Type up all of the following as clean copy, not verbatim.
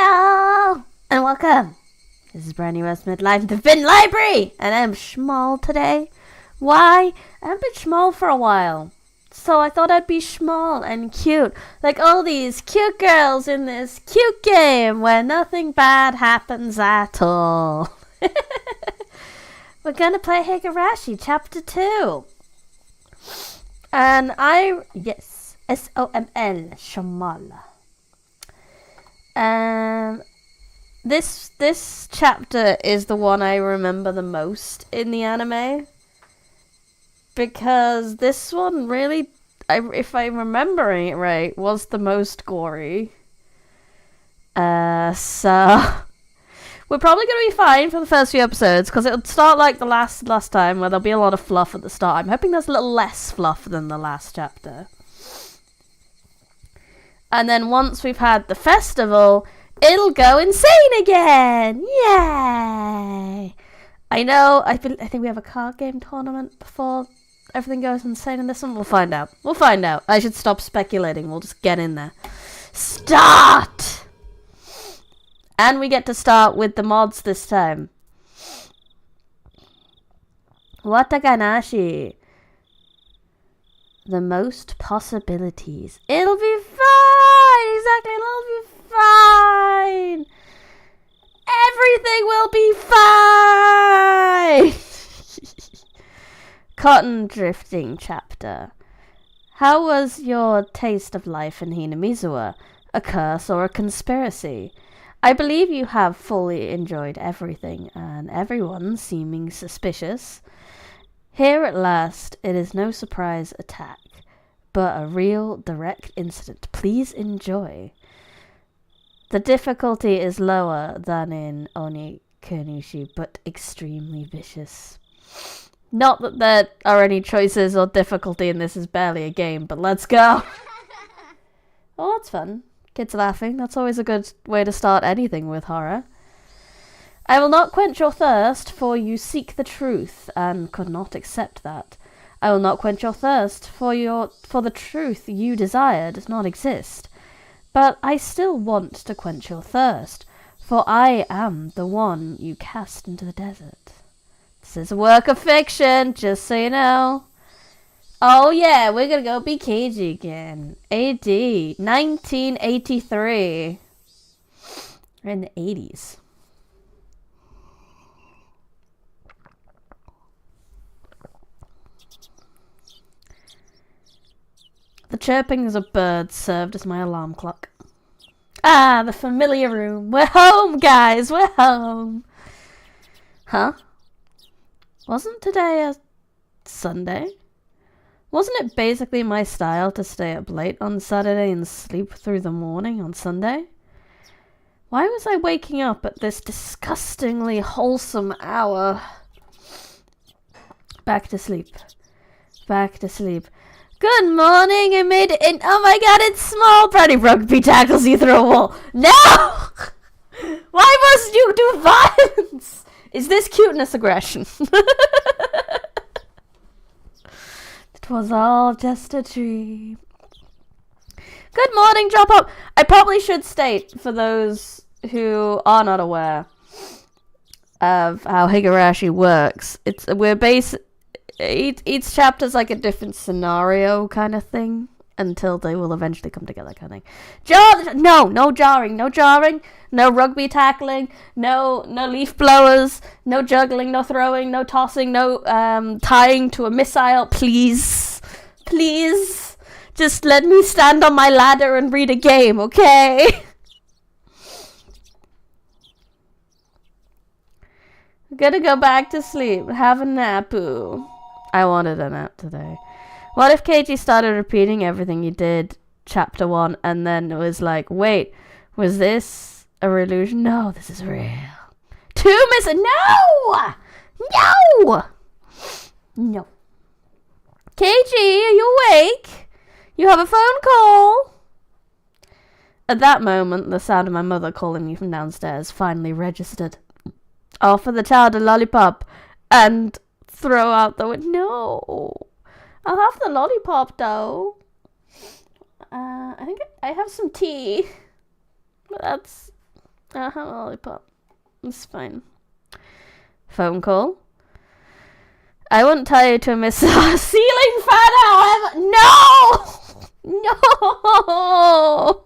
Hello and welcome. This is brand new Estimate Live in the Vin Library, and I'm schmall today. Why? I haven't been schmall for a while, so I thought I'd be schmall and cute, like all these cute girls in this cute game where nothing bad happens at all. We're gonna play Higurashi Chapter 2. And yes, SOML, Shamal. This chapter is the one I remember the most in the anime, because this one really, if I'm remembering it right, was the most gory. So we're probably going to be fine for the first few episodes, because it'll start like the last time, where there'll be a lot of fluff at the start. I'm hoping there's a little less fluff than the last chapter. And then once we've had the festival, it'll go insane again! Yay! I know, I think we have a card game tournament before everything goes insane in this one. We'll find out. I should stop speculating. We'll just get in there. Start! And we get to start with the mods this time. Wataganashi. The most possibilities. It'll be fine! Exactly, it'll be fine! Everything will be fine! Cotton drifting chapter. How was your taste of life in Hinamizawa? A curse or a conspiracy? I believe you have fully enjoyed everything, and everyone seeming suspicious. Here at last, it is no surprise attack, but a real direct incident. Please enjoy. The difficulty is lower than in Onikunushi, but extremely vicious. Not that there are any choices or difficulty, and this is barely a game, but let's go! Oh, that's fun. Kids laughing. That's always a good way to start anything with horror. I will not quench your thirst, for you seek the truth, and could not accept that. I will not quench your thirst, for the truth you desire does not exist. But I still want to quench your thirst, for I am the one you cast into the desert. This is a work of fiction, just so you know. Oh yeah, we're gonna go be Keiji again. AD 1983. We're in the 80s. The chirpings of birds served as my alarm clock. Ah, the familiar room. We're home, guys. We're home. Huh? Wasn't today a Sunday? Wasn't it basically my style to stay up late on Saturday and sleep through the morning on Sunday? Why was I waking up at this disgustingly wholesome hour? Back to sleep. Back to sleep. Good morning, I made it in. Oh my god, it's small. Brownie rugby tackles you through a wall. No! Why must you do violence? Is this cuteness aggression? It was all just a dream. Good morning, drop up. I probably should state, for those who are not aware of how Higurashi works, each chapter's like a different scenario kind of thing, until they will eventually come together kind of thing. No jarring, no rugby tackling, no leaf blowers, no juggling, no throwing, no tossing, no tying to a missile, please. Just let me stand on my ladder and read a game, okay? I'm gonna go back to sleep, have a nap-oo. I wanted a nap today. What if Keiji started repeating everything he did chapter 1 and then it was like, wait, was this a illusion? No, this is real. 2 missing. No. Keiji, are you awake? You have a phone call. At that moment, the sound of my mother calling me from downstairs finally registered. Offer the child a lollipop and throw out the window. No. I'll have the lollipop though. I think I have some tea. But that's I'll have a lollipop. It's fine. Phone call. I wouldn't tie you to a ceiling fan, however. No! No!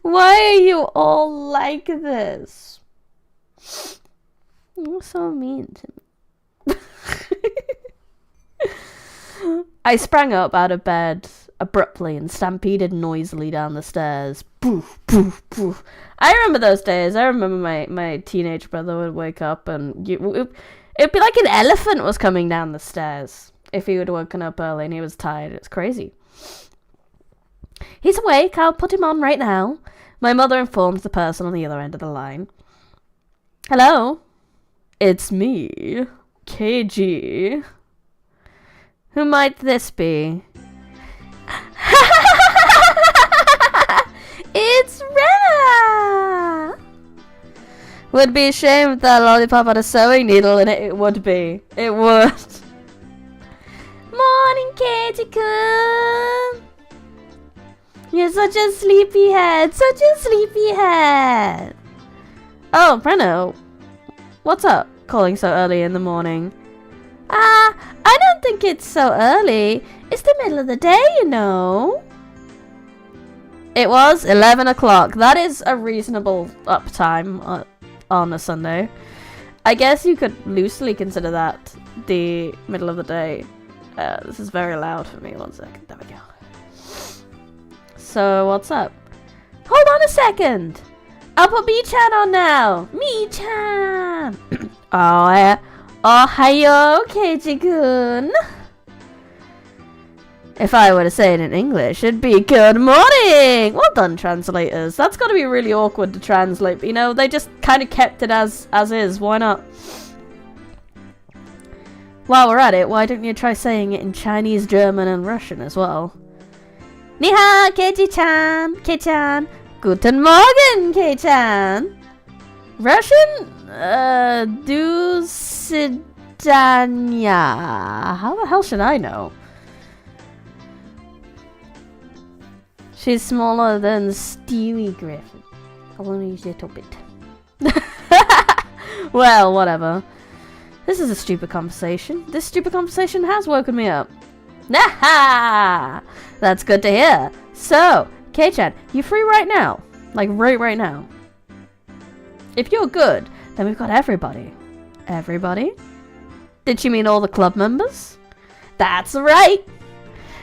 Why are you all like this? You're so mean to me. I sprang up out of bed abruptly and stampeded noisily down the stairs. Poof, poof, poof. I remember those days. I remember my teenage brother would wake up and it'd be like an elephant was coming down the stairs if he would woken up early and he was tired. It's crazy. He's awake. I'll put him on right now. My mother informs the person on the other end of the line. Hello? It's me, KG. Who might this be? It's Rena! Would be a shame if that lollipop had a sewing needle in it. It would be. It would. Morning, KG-kun! You're such a sleepyhead. Such a sleepyhead. Oh, Rena. What's up? Calling so early in the morning. I don't think it's so early. It's the middle of the day, you know. It was 11 o'clock. That is a reasonable uptime on a Sunday. I guess you could loosely consider that the middle of the day. This is very loud for me. 1 second. There we go. So, what's up? Hold on a second. I'll put Mi-chan on now. Mi-chan. Ohayo, Keiji-kun. If I were to say it in English, it'd be good morning. Well done, translators. That's got to be really awkward to translate, but you know, they just kind of kept it as is. Why not? While we're at it, why don't you try saying it in Chinese, German, and Russian as well? Ni hao, Keiji-chan. Kei-chan. Guten Morgen, Kei-chan. Russian? Do Sidanya. How the hell should I know? She's smaller than Stewie Griffin. Only a little bit. Well, whatever. This is a stupid conversation. This stupid conversation has woken me up. Naha! That's good to hear. So, Kei-chan, you free right now? Like, right now. If you're good, then we've got everybody. Everybody? Did she mean all the club members? That's right!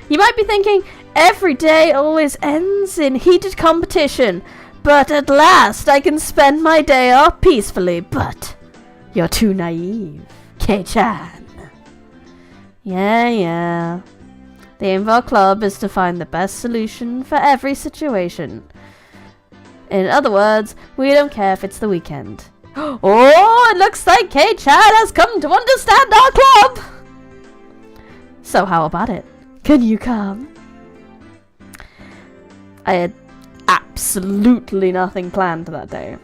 You might be thinking, every day always ends in heated competition, but at last I can spend my day off peacefully, but you're too naive, Kei-chan. Yeah. The aim of our club is to find the best solution for every situation. In other words, we don't care if it's the weekend. Oh, it looks like Kei-chan has come to understand our club! So how about it? Can you come? I had absolutely nothing planned that day.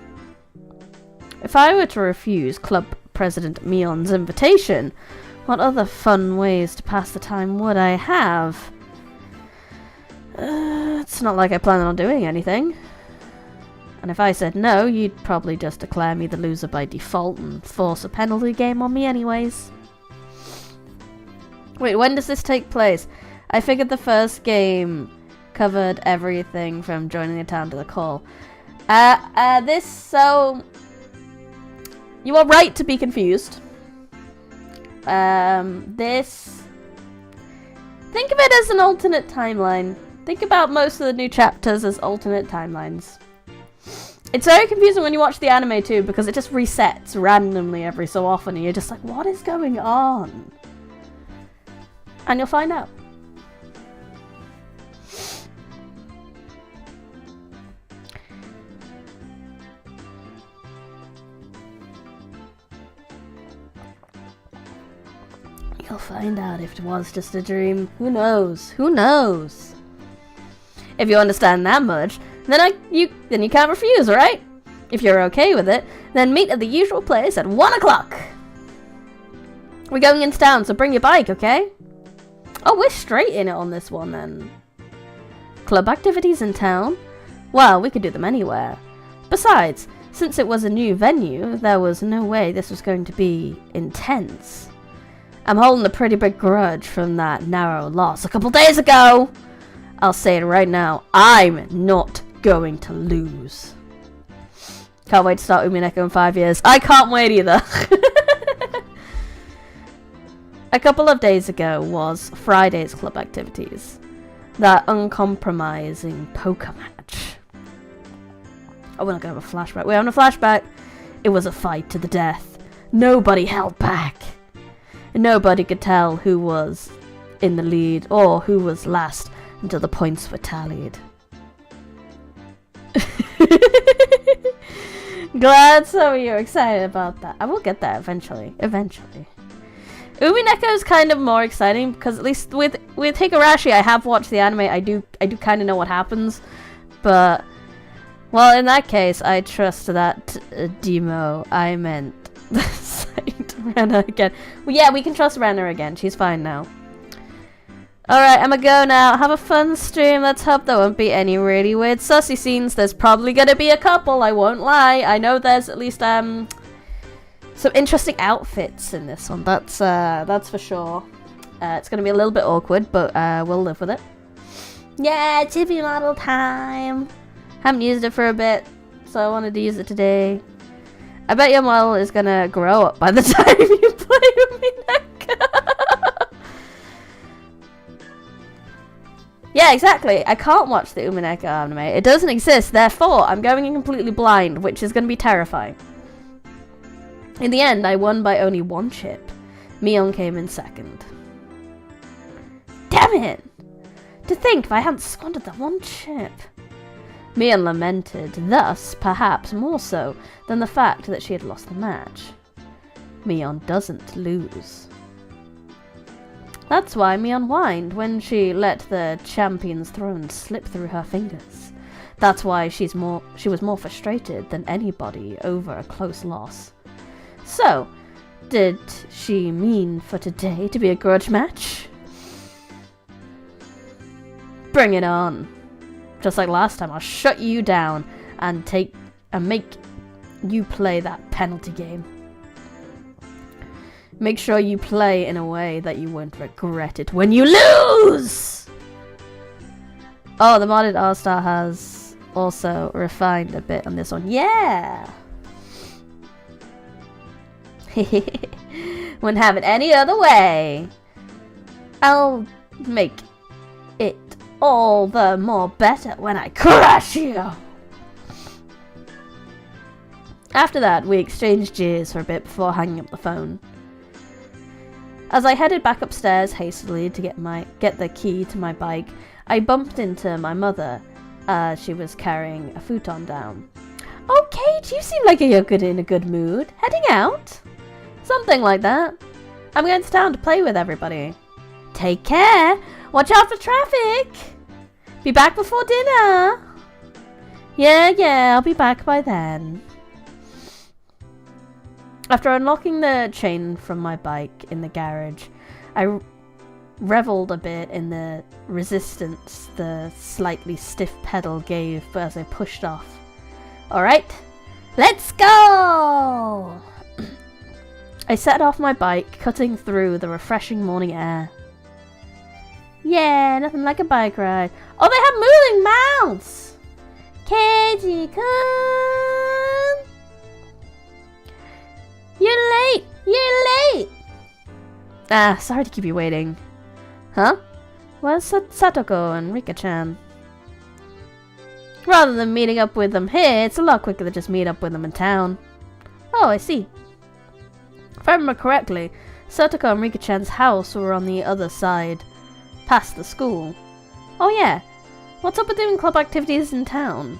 If I were to refuse Club President Mion's invitation, what other fun ways to pass the time would I have? It's not like I plan on doing anything. And if I said no, you'd probably just declare me the loser by default and force a penalty game on me anyways. Wait, when does this take place? I figured the first game covered everything from joining the town to the call. So... You are right to be confused. This... Think of it as an alternate timeline. Think about most of the new chapters as alternate timelines. It's very confusing when you watch the anime too, because it just resets randomly every so often, and you're just like, what is going on? And you'll find out. You'll find out if it was just a dream. Who knows? Who knows? If you understand that much, then you can't refuse, right? If you're okay with it, then meet at the usual place at 1 o'clock. We're going into town, so bring your bike, okay? Oh, we're straight in it on this one then. Club activities in town? Well, we could do them anywhere. Besides, Since it was a new venue, there was no way this was going to be intense. I'm holding a pretty big grudge from that narrow loss a couple days ago. I'll say it right now, I'm not going to lose. Can't wait to start Umineko in 5 years. I can't wait either. A couple of days ago was Friday's club activities. That uncompromising poker match. Oh, we're not going to have a flashback. We're having a flashback. It was a fight to the death. Nobody held back. Nobody could tell who was in the lead or who was last until the points were tallied. Glad some of you are excited about that. I will get there eventually. Umineko is kind of more exciting because at least with Higurashi, I have watched the anime. I do kind of know what happens, but well, in that case, I trust that demo. I meant Rena again. Well, yeah, we can trust Rena again. She's fine now. Alright, I'ma go now. Have a fun stream. Let's hope there won't be any really weird sussy scenes. There's probably gonna be a couple, I won't lie. I know there's at least some interesting outfits in this one. That's for sure. It's gonna be a little bit awkward, but we'll live with it. Yeah, chibi model time. Haven't used it for a bit, so I wanted to use it today. I bet your model is gonna grow up by the time you play Umineko. Yeah, exactly. I can't watch the Umineko anime. It doesn't exist, therefore I'm going in completely blind, which is going to be terrifying. In the end, I won by only 1 chip. Mion came in second. Damn it! To think if I hadn't squandered that 1 chip. Mion lamented, thus, perhaps more so than the fact that she had lost the match. Mion doesn't lose. That's why Mion whined when she let the champion's throne slip through her fingers. That's why she was more frustrated than anybody over a close loss. So, did she mean for today to be a grudge match? Bring it on. Just like last time, I'll shut you down and make you play that penalty game. Make sure you play in a way that you won't regret it when you lose! Oh, the modded All-Star has also refined a bit on this one. Yeah! Wouldn't have it any other way. I'll make it all the more better when I crush you! After that, we exchanged jeers for a bit before hanging up the phone. As I headed back upstairs hastily to get the key to my bike, I bumped into my mother as she was carrying a futon down. "Oh, Kate, you seem like you're in a good mood. Heading out?" "Something like that. I'm going to town to play with everybody." "Take care. Watch out for traffic. Be back before dinner." Yeah, I'll be back by then." After unlocking the chain from my bike in the garage, I reveled a bit in the resistance the slightly stiff pedal gave as I pushed off. "Alright, let's go!" I set off my bike, cutting through the refreshing morning air. Yeah, nothing like a bike ride. Oh, they have moving mouths! Keiji-kun! You're late! Ah, sorry to keep you waiting. Huh? Where's Satoko and Rika-chan? Rather than meeting up with them here, it's a lot quicker to just meet up with them in town. Oh, I see. If I remember correctly, Satoko and Rika-chan's house were on the other side, past the school. Oh yeah, what's up with doing club activities in town?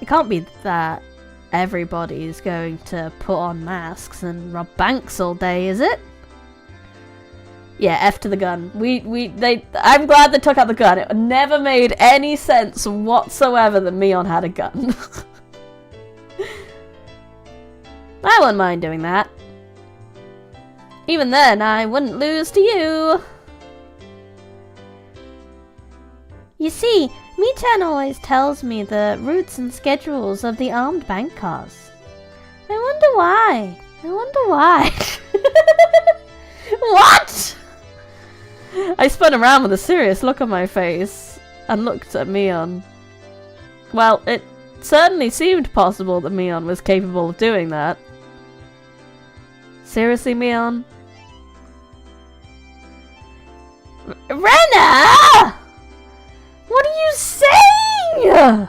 It can't be that everybody's going to put on masks and rob banks all day, is it? Yeah, F to the gun. I'm glad they took out the gun. It never made any sense whatsoever that Mion had a gun. I wouldn't mind doing that. Even then, I wouldn't lose to you. You see, Mi-chan always tells me the routes and schedules of the armed bank cars. I wonder why. What? I spun around with a serious look on my face and looked at Mion. Well, it certainly seemed possible that Mion was capable of doing that. Seriously, Mion? Renna! What are you saying?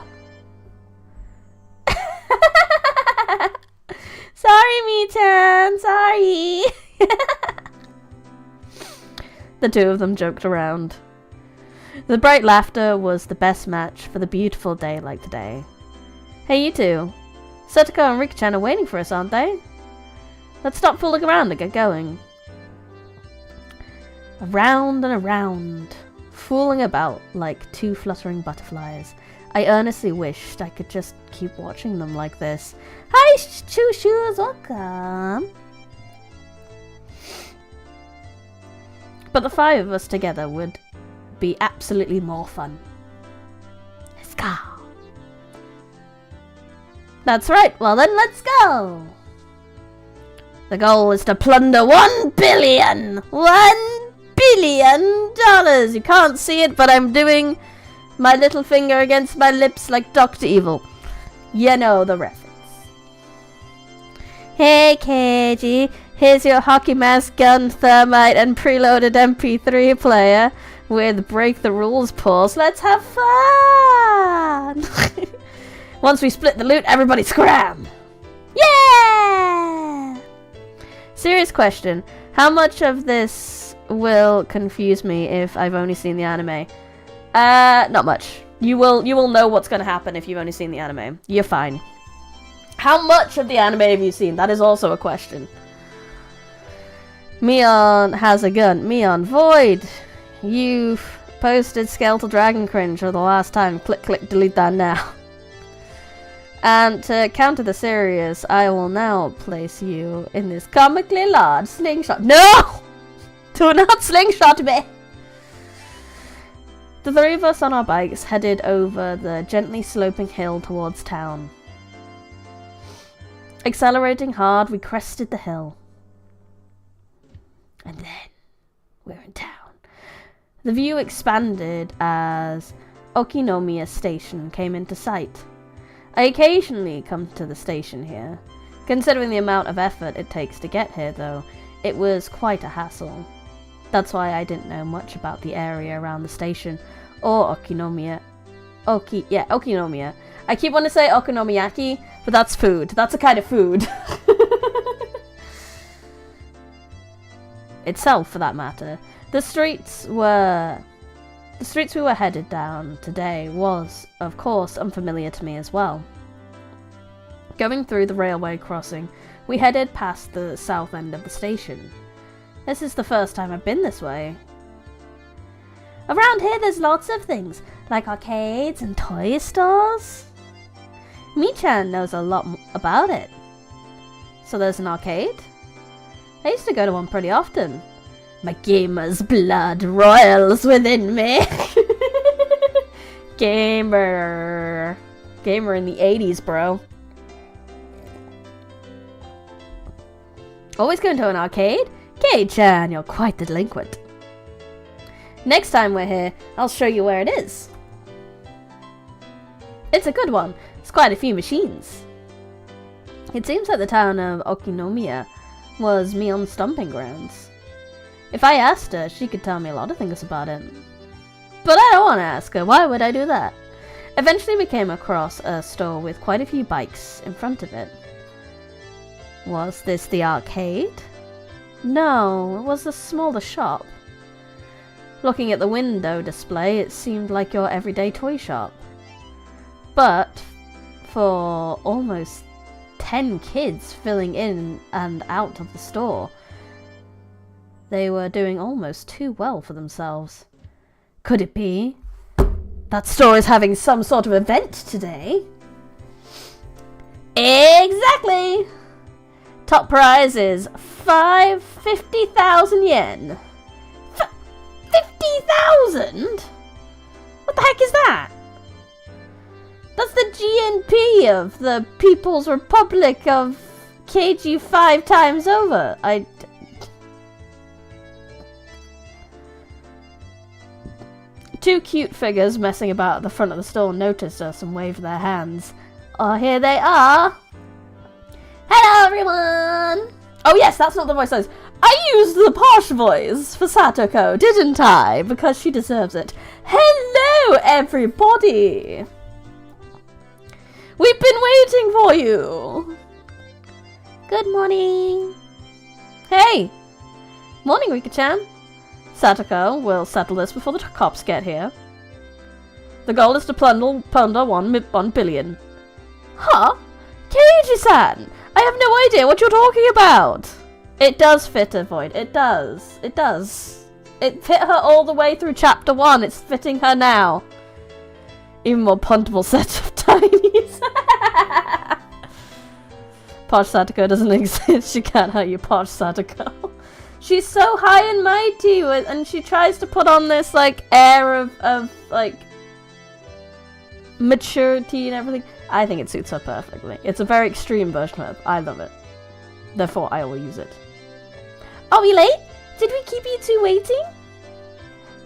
Sorry, Mi-chan, sorry. The two of them joked around. The bright laughter was the best match for the beautiful day like today. Hey, you two. Satoko and Rika-chan are waiting for us, aren't they? Let's stop fooling around and get going. Around and around, fooling about like two fluttering butterflies. I earnestly wished I could just keep watching them like this. Hi, Choo-shoos, welcome. But the five of us together would be absolutely more fun. Let's go. That's right, well then let's go. The goal is to plunder $1 billion. $1 billion. You can't see it, but I'm doing my little finger against my lips like Dr. Evil. You know the reference. Hey, KG. Here's your hockey mask, gun, thermite, and preloaded MP3 player with break the rules pause. Let's have fun! Once we split the loot, everybody scram! Yeah! Serious question. How much of this will confuse me if I've only seen the anime? Not much. You will know what's going to happen if you've only seen the anime. You're fine. How much of the anime have you seen? That is also a question. Mion has a gun. Mion, void! You've posted Skeletal Dragon cringe for the last time. Click, click, delete that now. And to counter the serious, I will now place you in this comically large slingshot. No! Do not slingshot me! The three of us on our bikes headed over the gently sloping hill towards town. Accelerating hard, we crested the hill. And then we're in town. The view expanded as Okinomiya Station came into sight. I occasionally come to the station here. Considering the amount of effort it takes to get here, though, it was quite a hassle. That's why I didn't know much about the area around the station, or Okinomiya. Okinomiya. I keep wanting to say okonomiyaki, but that's food. That's a kind of food. Itself, for that matter. The streets we were headed down today was, of course, unfamiliar to me as well. Going through the railway crossing, we headed past the south end of the station. This is the first time I've been this way. Around here there's lots of things, like arcades and toy stores. Mi-chan knows a lot about it. So there's an arcade? I used to go to one pretty often. My gamer's blood roils within me. Gamer in the 80s, bro. Always going to an arcade? K-chan, you're quite the delinquent. Next time we're here, I'll show you where it is. It's a good one. It's quite a few machines. It seems like the town of Okinomiya was Mion's stomping grounds. If I asked her, she could tell me a lot of things about it. But I don't want to ask her. Why would I do that? Eventually we came across a store with quite a few bikes in front of it. Was this the arcade? No, it was a smaller shop. Looking at the window display, it seemed like your everyday toy shop. But for almost 10 kids filling in and out of the store, they were doing almost too well for themselves. Could it be that store is having some sort of event today? Exactly! Top prize is 50,000 yen. 50,000? What the heck is that? GNP of the People's Republic of KG 5 times over. Two cute figures messing about at the front of the store noticed us and waved their hands. Oh, here they are. Hello, everyone. Oh, yes, that's not the voice I used. I used the posh voice for Satoko, didn't I? Because she deserves it. Hello, everybody. We've been waiting for you. Good morning. Hey. Morning, Rika-chan. Satoko will settle this before the cops get here. The goal is to plunder 1 billion. Huh? Keiji-san! I have no idea what you're talking about! It does fit her, Void. It does. It does. It fit her all the way through chapter 1. It's fitting her now. Even more puntable set of tinies. Posh Satoko doesn't exist. She can't hurt you, Posh Satoko. She's so high and mighty, and she tries to put on this, like, air of like, maturity and everything. I think it suits her perfectly. It's a very extreme version of it. I love it. Therefore, I will use it. Are we late? Did we keep you two waiting?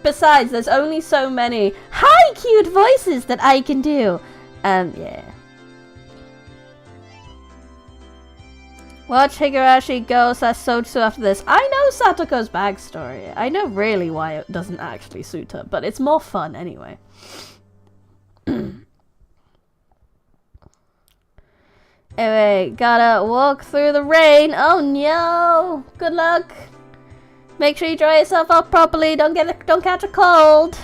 Besides, there's only so many high cute voices that I can do. Yeah. Watch Higurashi go Sasotsu after this. I know Satoko's backstory. I know really why it doesn't actually suit her, but it's more fun anyway. Anyway, gotta walk through the rain. Oh no! Good luck. Make sure you dry yourself up properly. Don't catch a cold.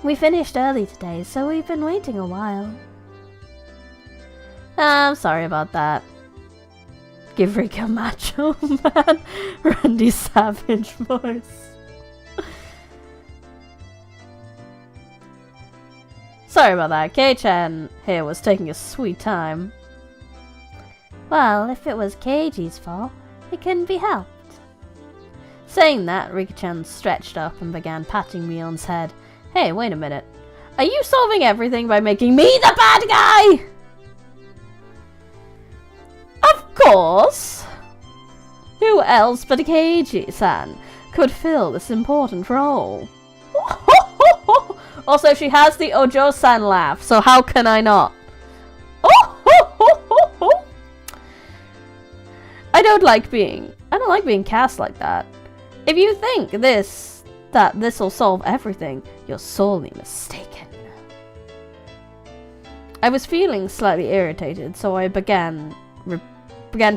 We finished early today, so we've been waiting a while. I'm sorry about that. Give Rick a macho man. Randy Savage voice. Sorry about that. Kei-chan here was taking a sweet time. Well, if it was Keiji's fault, it couldn't be helped. Saying that, Rika-chan stretched up and began patting Mion's head. Hey, wait a minute. Are you solving everything by making me the bad guy? Of course! Who else but Keiji-san could fill this important role? Also, she has the Ojo-san laugh, so how can I not? I don't like being cast like that. If you think that this'll solve everything, you're sorely mistaken. I was feeling slightly irritated, so I began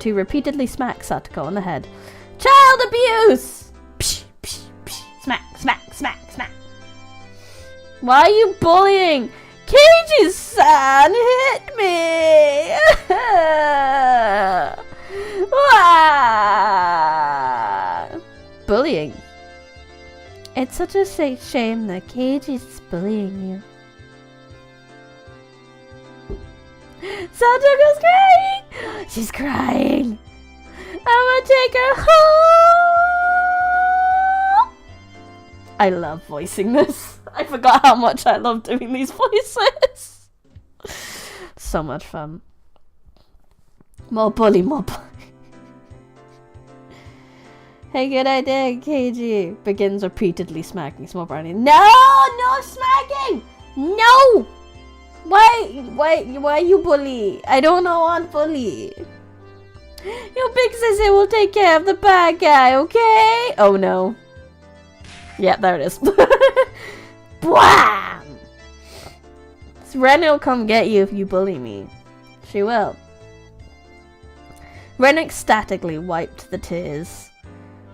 to repeatedly smack Satoko on the head. Child abuse! Psh, psh, psh. Smack, smack, smack, smack. Why are you bullying? Keiji-san hit me! Bullying. It's such a shame that Keiji's bullying you. Satoko's crying! She's crying! I'm gonna take her home! I love voicing this. I forgot how much I love doing these voices. So much fun. More bully, more bully. Hey, good idea, Keiji. Begins repeatedly smacking small brownie. No smacking! No! Why you bully? I don't want bully. Your big sister will take care of the bad guy, okay? Oh no. Yeah, there it is. Bwam! Ren will come get you if you bully me. She will. Ren ecstatically wiped the tears,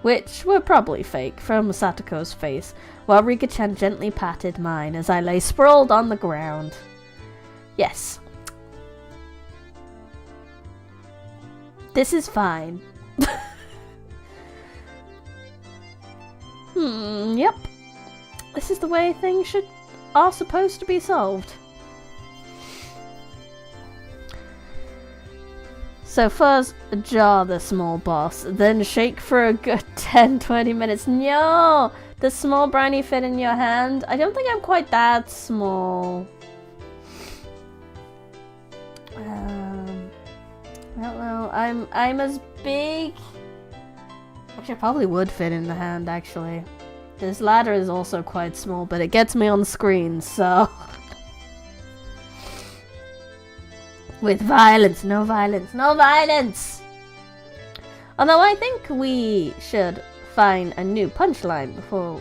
which were probably fake, from Satoko's face, while Rika-chan gently patted mine as I lay sprawled on the ground. Yes. This is fine. Yep. This is the way things are supposed to be solved. So first, jar the small boss, then shake for a good 10-20 minutes. No! Does small brownie fit in your hand? I don't think I'm quite that small. I don't know. I'm as big. Which it probably would fit in the hand, actually. This ladder is also quite small, but it gets me on the screen, so... With violence, no violence, no violence! Although I think we should find a new punchline before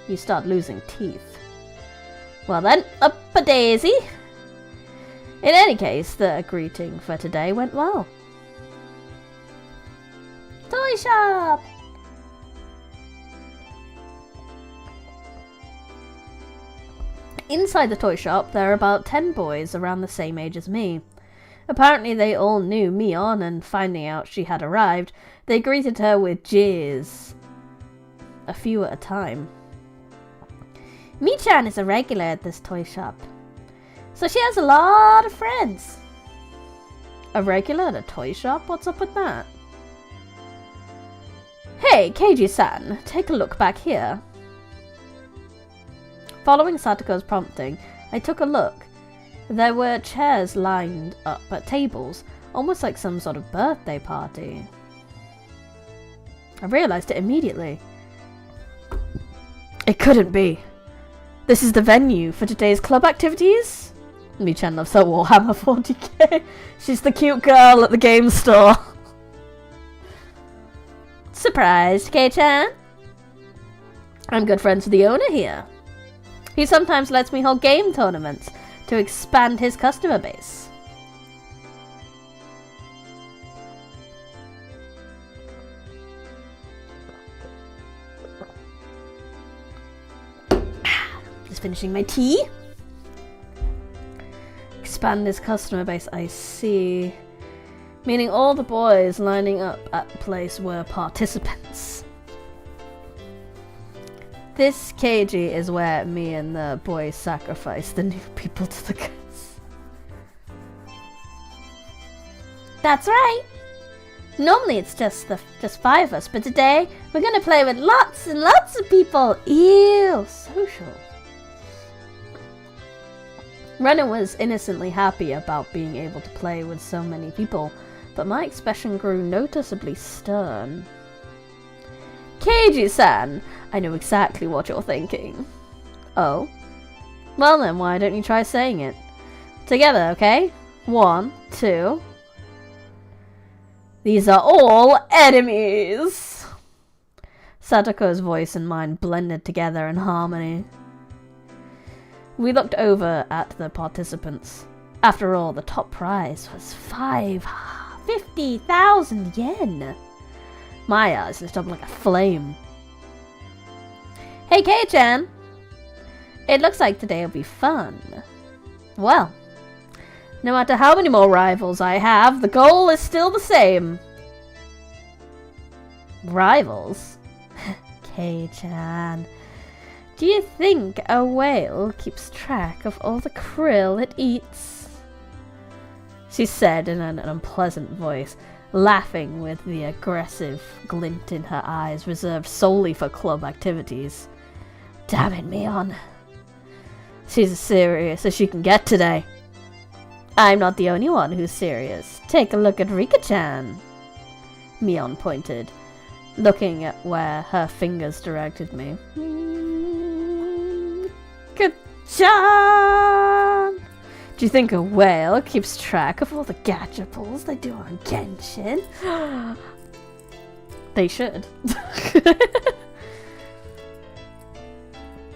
you start losing teeth. Well then, up a daisy! In any case, the greeting for today went well. Toy shop! Inside the toy shop, there are about 10 boys around the same age as me. Apparently they all knew Mion, and finding out she had arrived, they greeted her with jeers. A few at a time. Mi-chan is a regular at this toy shop, so she has a lot of friends. A regular at a toy shop? What's up with that? Hey, Keiji-san, take a look back here. Following Satoko's prompting, I took a look. There were chairs lined up at tables, almost like some sort of birthday party. I realized it immediately. It couldn't be. This is the venue for today's club activities? Mi-chan loves her Warhammer 40k. She's the cute girl at the game store. Surprised, Kei-chan? I'm good friends with the owner here. He sometimes lets me hold game tournaments to expand his customer base. Just finishing my tea. Expand his customer base, I see. Meaning all the boys lining up at the place were participants. This Keiji is where me and the boys sacrifice the new people to the gods. That's right! Normally it's just 5 of us, but today we're gonna play with lots and lots of people! Ew! Social. Renner was innocently happy about being able to play with so many people, but my expression grew noticeably stern. Keiji-san, I know exactly what you're thinking. Oh? Well then, why don't you try saying it? Together, okay? 1, 2... These are all enemies! Satoko's voice and mine blended together in harmony. We looked over at the participants. After all, the top prize was 50,000 yen. My eyes lit up like a flame. Hey Kei-chan! It looks like today will be fun. Well, no matter how many more rivals I have, the goal is still the same. Rivals? Kei-chan, do you think a whale keeps track of all the krill it eats? She said in an unpleasant voice, laughing with the aggressive glint in her eyes reserved solely for club activities. Damn it, Mion. She's as serious as she can get today. I'm not the only one who's serious. Take a look at Rika-chan. Mion pointed, looking at where her fingers directed me. Rika-chan! Do you think a whale keeps track of all the gadgetables they do on Genshin? They should.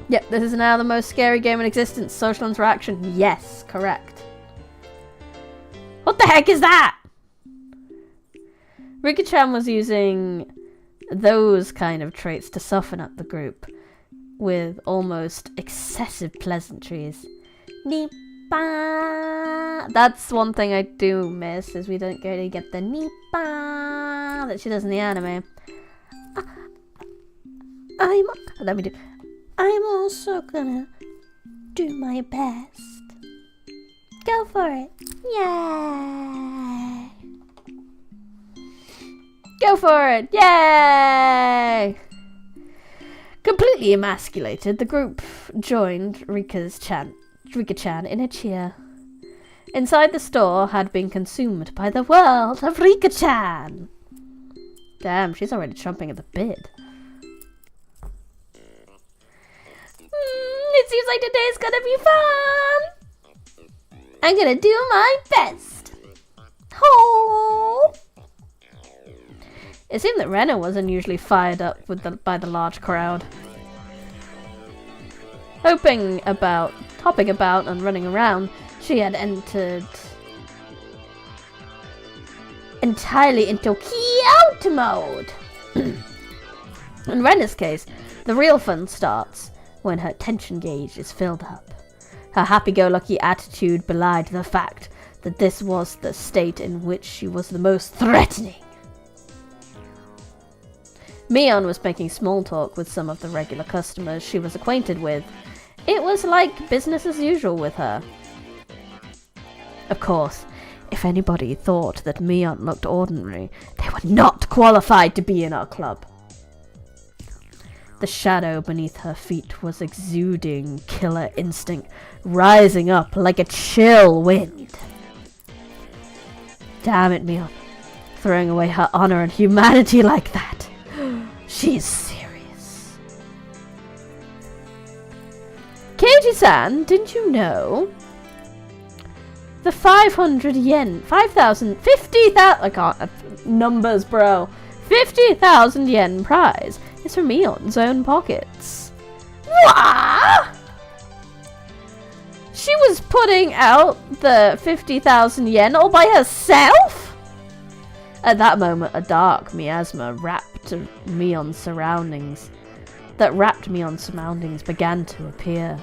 Yep, this is now the most scary game in existence. Social interaction. Yes, correct. What the heck is that? Rika-chan was using those kind of traits to soften up the group with almost excessive pleasantries. Nipa. That's one thing I do miss, is we don't really get the nipa that she does in the anime. I'm also gonna do my best. Go for it. Yay! Go for it. Yay! Completely emasculated, the group joined Rika-chan in a cheer. Inside the store had been consumed by the world of Rika-chan. Damn, she's already chomping at the bit. It seems like today's gonna be fun. I'm gonna do my best. Oh. It seemed that Rena was unusually fired up by the large crowd. Hopping about and running around, she had entered entirely into Kyoto mode. In Rena's case, the real fun starts when her attention gauge is filled up. Her happy-go-lucky attitude belied the fact that this was the state in which she was the most threatening. Mion was making small talk with some of the regular customers she was acquainted with. It was like business as usual with her. Of course, if anybody thought that Mion looked ordinary, they were not qualified to be in our club. The shadow beneath her feet was exuding killer instinct, rising up like a chill wind. Damn it, Mion. Throwing away her honor and humanity like that. She's serious. Keiji-san, didn't you know? The 500 yen, 5,000, 50,000, I can't, numbers, bro. 50,000 yen prize is from Mion's own pockets. What? She was putting out the 50,000 yen all by herself? At that moment, a dark miasma wrapped Mion's surroundings began to appear.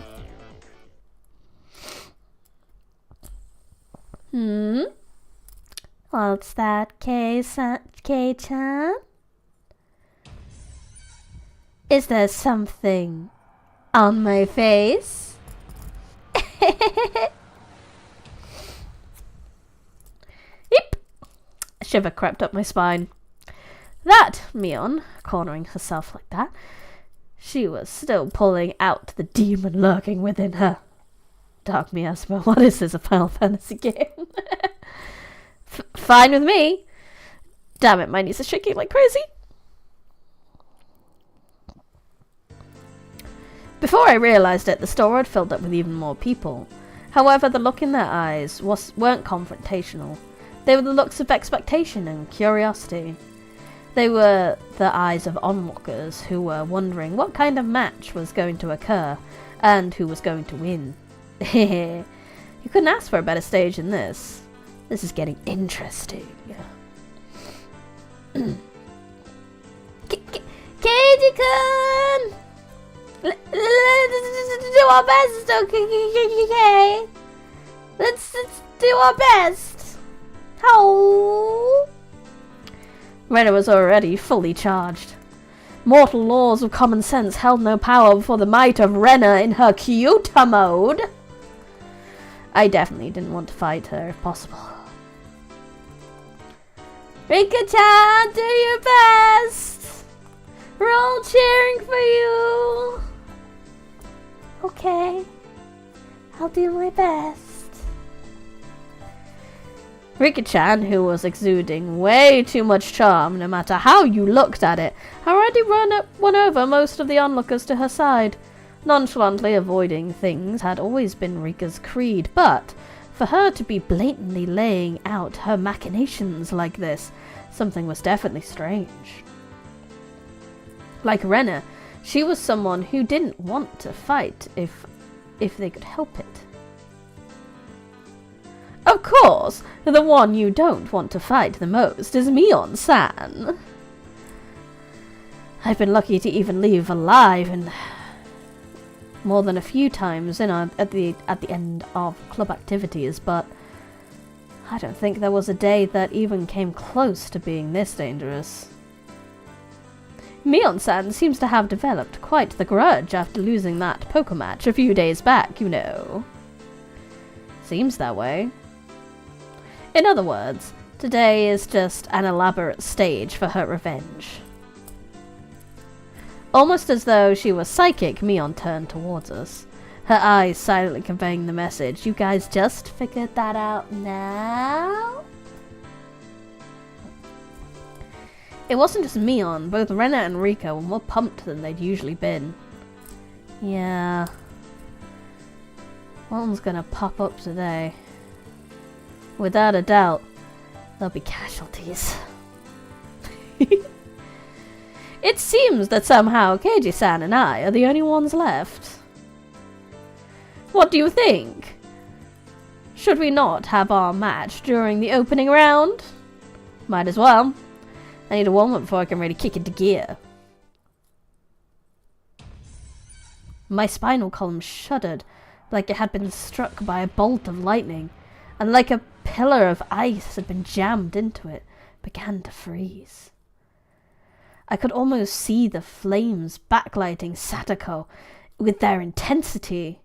What's that, Kei-chan? Is there something on my face? Yep. A shiver crept up my spine. That, Mion, cornering herself like that, she was still pulling out the demon lurking within her. Dark miasma, what is this, a Final Fantasy game? Fine with me. Damn it, my knees are shaking like crazy. Before I realised it, the store had filled up with even more people. However, the look in their eyes weren't confrontational. They were the looks of expectation and curiosity. They were the eyes of onlookers who were wondering what kind of match was going to occur and who was going to win. You couldn't ask for a better stage than this. This is getting interesting. Keiji-kun! Let's do our best, okay? Let's do our best. How? Rena was already fully charged. Mortal laws of common sense held no power before the might of Rena in her Kyoto mode. I definitely didn't want to fight her if possible. Rika-chan, do your best! We're all cheering for you! Okay, I'll do my best. Rika-chan, who was exuding way too much charm no matter how you looked at it, had already won over most of the onlookers to her side. Nonchalantly avoiding things had always been Rika's creed, but for her to be blatantly laying out her machinations like this, something was definitely strange. Like Rena, she was someone who didn't want to fight if they could help it. Of course, the one you don't want to fight the most is Mion-san. I've been lucky to even leave alive and more than a few times at the end of club activities, but I don't think there was a day that even came close to being this dangerous. Mion-san seems to have developed quite the grudge after losing that poker match a few days back, you know. Seems that way. In other words, today is just an elaborate stage for her revenge. Almost as though she was psychic, Mion turned towards us, her eyes silently conveying the message. You guys just figured that out now? It wasn't just Mion. Both Rena and Rika were more pumped than they'd usually been. Yeah. One's gonna pop up today. Without a doubt, there'll be casualties. It seems that somehow Keiji-san and I are the only ones left. What do you think? Should we not have our match during the opening round? Might as well. I need a warm-up before I can really kick into gear. My spinal column shuddered like it had been struck by a bolt of lightning, and like a pillar of ice had been jammed into it, began to freeze. I could almost see the flames backlighting Satoko with their intensity.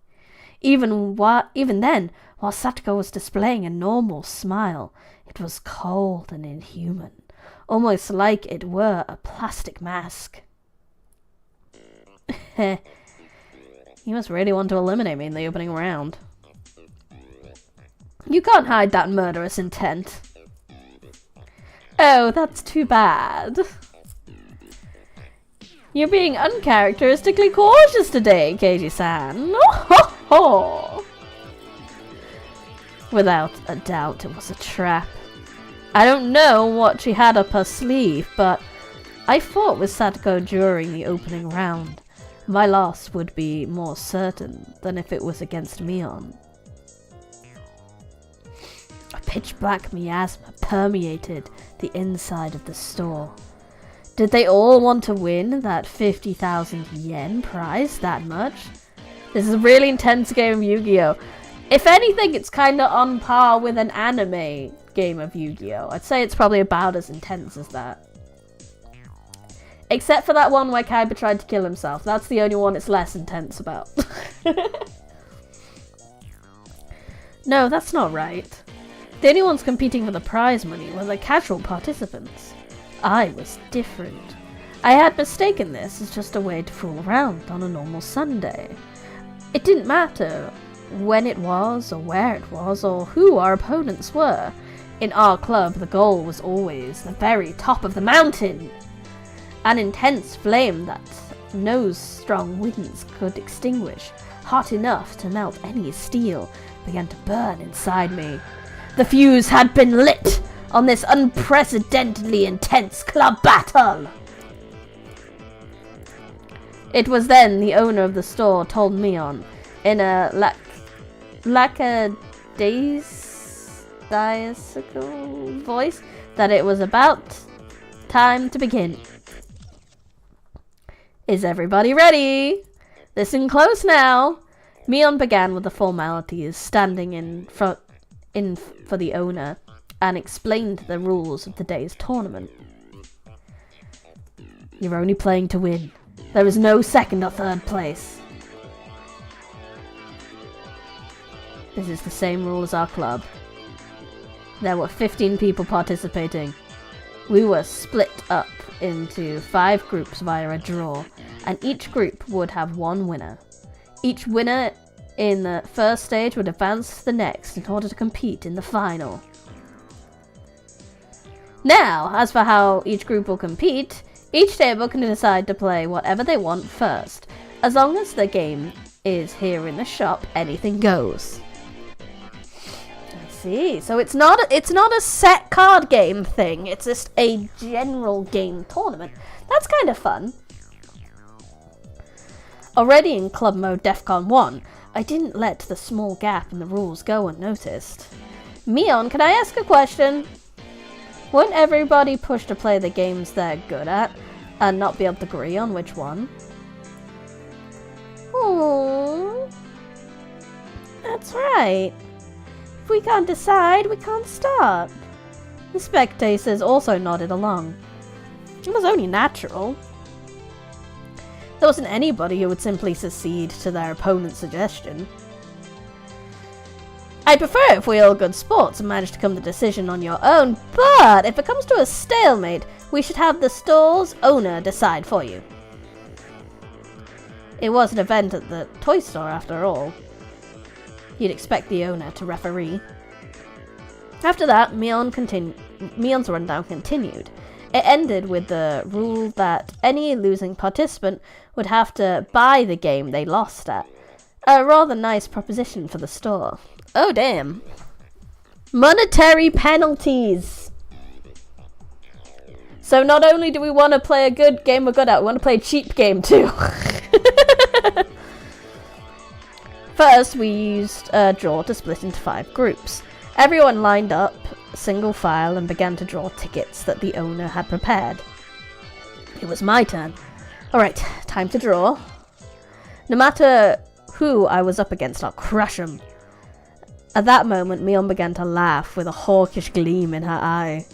Even then, while Satoko was displaying a normal smile, it was cold and inhuman, almost like it were a plastic mask. You must really want to eliminate me in the opening round. You can't hide that murderous intent. Oh, that's too bad. You're being uncharacteristically cautious today, Keiji-san. Oh, ho, ho. Without a doubt, it was a trap. I don't know what she had up her sleeve, but I fought with Satoko during the opening round. My loss would be more certain than if it was against Mion. A pitch-black miasma permeated the inside of the store. Did they all want to win that 50,000 yen prize that much? This is a really intense game of Yu-Gi-Oh! If anything, it's kinda on par with an anime game of Yu-Gi-Oh! I'd say it's probably about as intense as that. Except for that one where Kaiba tried to kill himself. That's the only one it's less intense about. No, that's not right. The only ones competing for the prize money were the casual participants. I was different. I had mistaken this as just a way to fool around on a normal Sunday. It didn't matter when it was, or where it was, or who our opponents were. In our club, the goal was always the very top of the mountain. An intense flame that no strong winds could extinguish, hot enough to melt any steel, began to burn inside me. The fuse had been lit on this unprecedentedly intense club battle. It was then the owner of the store told Mion, in a lackadaisical voice, that it was about time to begin. Is everybody ready? Listen close now. Mion began with the formalities, standing in for the owner, and explained the rules of the day's tournament. You're only playing to win. There is no second or third place. This is the same rule as our club. There were 15 people participating. We were split up into 5 groups via a draw, and each group would have one winner. Each winner in the first stage would advance to the next in order to compete in the final. Now, as for how each group will compete, each table can decide to play whatever they want first. As long as the game is here in the shop, anything goes. I see. So it's not a set card game thing. It's just a general game tournament. That's kind of fun. Already in club mode DEFCON 1, I didn't let the small gap in the rules go unnoticed. Mion, can I ask a question? Won't everybody push to play the games they're good at, and not be able to agree on which one? Oh, that's right. If we can't decide, we can't start. The spectators also nodded along. It was only natural. There wasn't anybody who would simply secede to their opponent's suggestion. I'd prefer if we all good sports and managed to come to a decision on your own, but if it comes to a stalemate, we should have the store's owner decide for you. It was an event at the toy store, after all. You'd expect the owner to referee. After that, Mion's rundown continued. It ended with the rule that any losing participant would have to buy the game they lost at. A rather nice proposition for the store. Oh, damn. Monetary penalties! So not only do we want to play a good game we're good at, we want to play a cheap game too. First, we used a draw to split into 5 groups. Everyone lined up, single file, and began to draw tickets that the owner had prepared. It was my turn. Alright, time to draw. No matter who I was up against, I'll crush him. At that moment, Mion began to laugh with a hawkish gleam in her eye.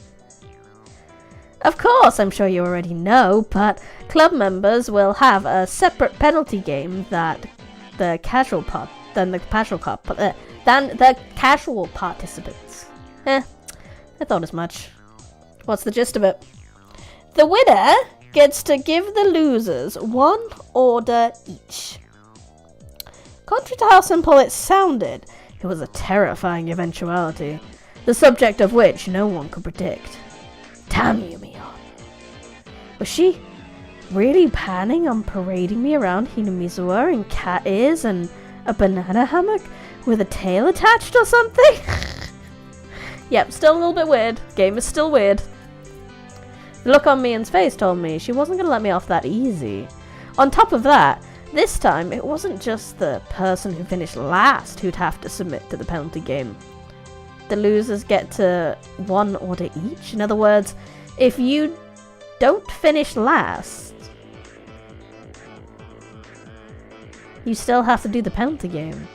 Of course, I'm sure you already know, but club members will have a separate penalty game that the casual participants. I thought as much. What's the gist of it? The winner gets to give the losers 1 order each. Contrary to how simple it sounded, it was a terrifying eventuality, the subject of which no one could predict. Damn you, Mion. Was she really planning on parading me around Hinamizawa in cat ears and a banana hammock with a tail attached or something? Yep, still a little bit weird. Game is still weird. The look on Mion's face told me she wasn't going to let me off that easy. On top of that, this time it wasn't just the person who finished last who'd have to submit to the penalty game. The losers get to 1 order each. In other words, if you don't finish last, you still have to do the penalty game.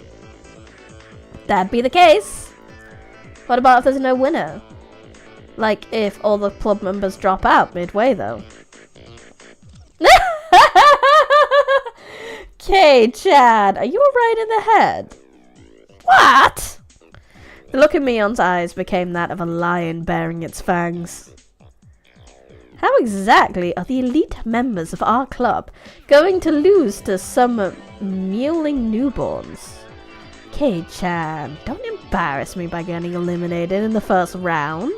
That'd be the case. What about if there's no winner? Like if all the club members drop out midway though. Okay, Chad, are you alright in the head? What? The look in Mion's eyes became that of a lion baring its fangs. How exactly are the elite members of our club going to lose to some mewling newborns? K-chan, don't embarrass me by getting eliminated in the first round.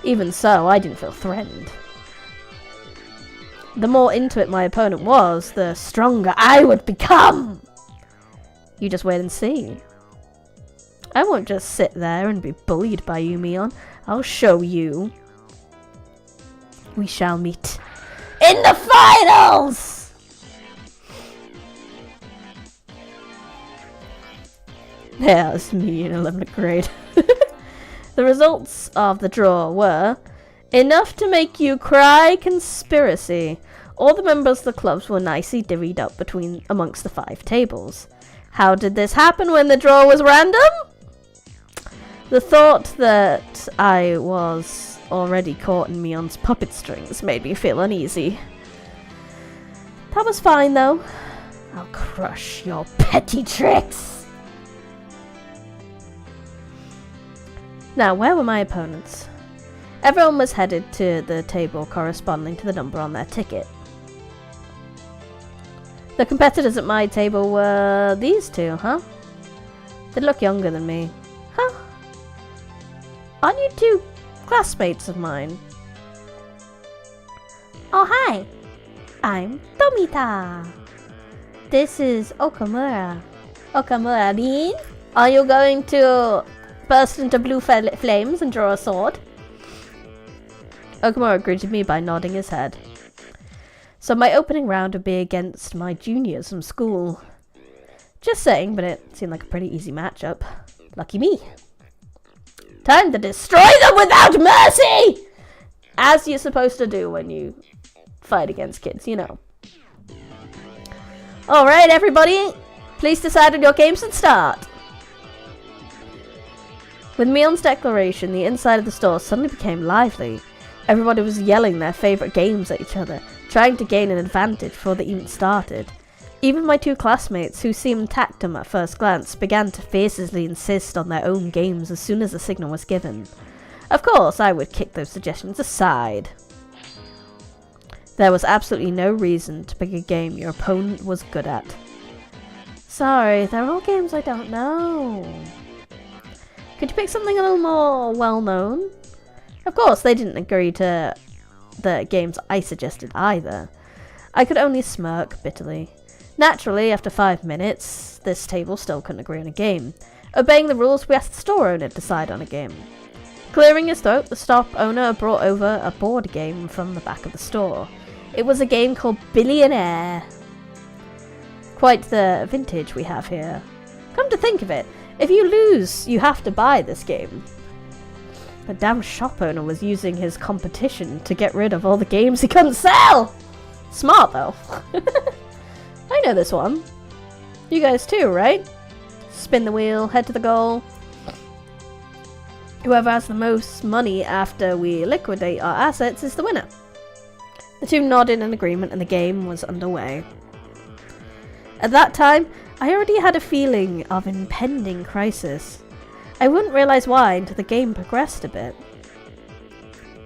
Even so, I didn't feel threatened. The more into it my opponent was, the stronger I would become! You just wait and see. I won't just sit there and be bullied by you, Mion. I'll show you. We shall meet in the finals! Yeah, it's me in 11th grade. The results of the draw were enough to make you cry conspiracy. All the members of the clubs were nicely divvied up amongst the 5 tables. How did this happen when the draw was random? The thought that I was already caught in Mion's puppet strings made me feel uneasy. That was fine, though. I'll crush your petty tricks. Now, where were my opponents? Everyone was headed to the table corresponding to the number on their ticket. The competitors at my table were these 2, huh? They look younger than me. Huh? Aren't you 2 classmates of mine? Oh, hi. I'm Tomita. This is Okamura. Okamura-rin? Are you going to burst into blue flames and draw a sword? Okamura greeted me by nodding his head. So my opening round would be against my juniors from school. Just saying, but it seemed like a pretty easy matchup. Lucky me. Time to destroy them without mercy! As you're supposed to do when you fight against kids, you know. Alright, everybody. Please decide on your games and start. With Mion's declaration, the inside of the store suddenly became lively. Everybody was yelling their favourite games at each other, trying to gain an advantage before they even started. Even my 2 classmates, who seemed tactum at first glance, began to fiercely insist on their own games as soon as the signal was given. Of course, I would kick those suggestions aside. There was absolutely no reason to pick a game your opponent was good at. Sorry, they're all games I don't know. Could you pick something a little more well-known? Of course, they didn't agree to the games I suggested either. I could only smirk bitterly. Naturally, after 5 minutes, this table still couldn't agree on a game. Obeying the rules, we asked the store owner to decide on a game. Clearing his throat, the shop owner brought over a board game from the back of the store. It was a game called Billionaire. Quite the vintage we have here. Come to think of it, if you lose, you have to buy this game. The damn shop owner was using his competition to get rid of all the games he couldn't sell! Smart, though. I know this one. You guys too, right? Spin the wheel, head to the goal. Whoever has the most money after we liquidate our assets is the winner. The two nodded in agreement and the game was underway. At that time, I already had a feeling of impending crisis. I wouldn't realise why until the game progressed a bit.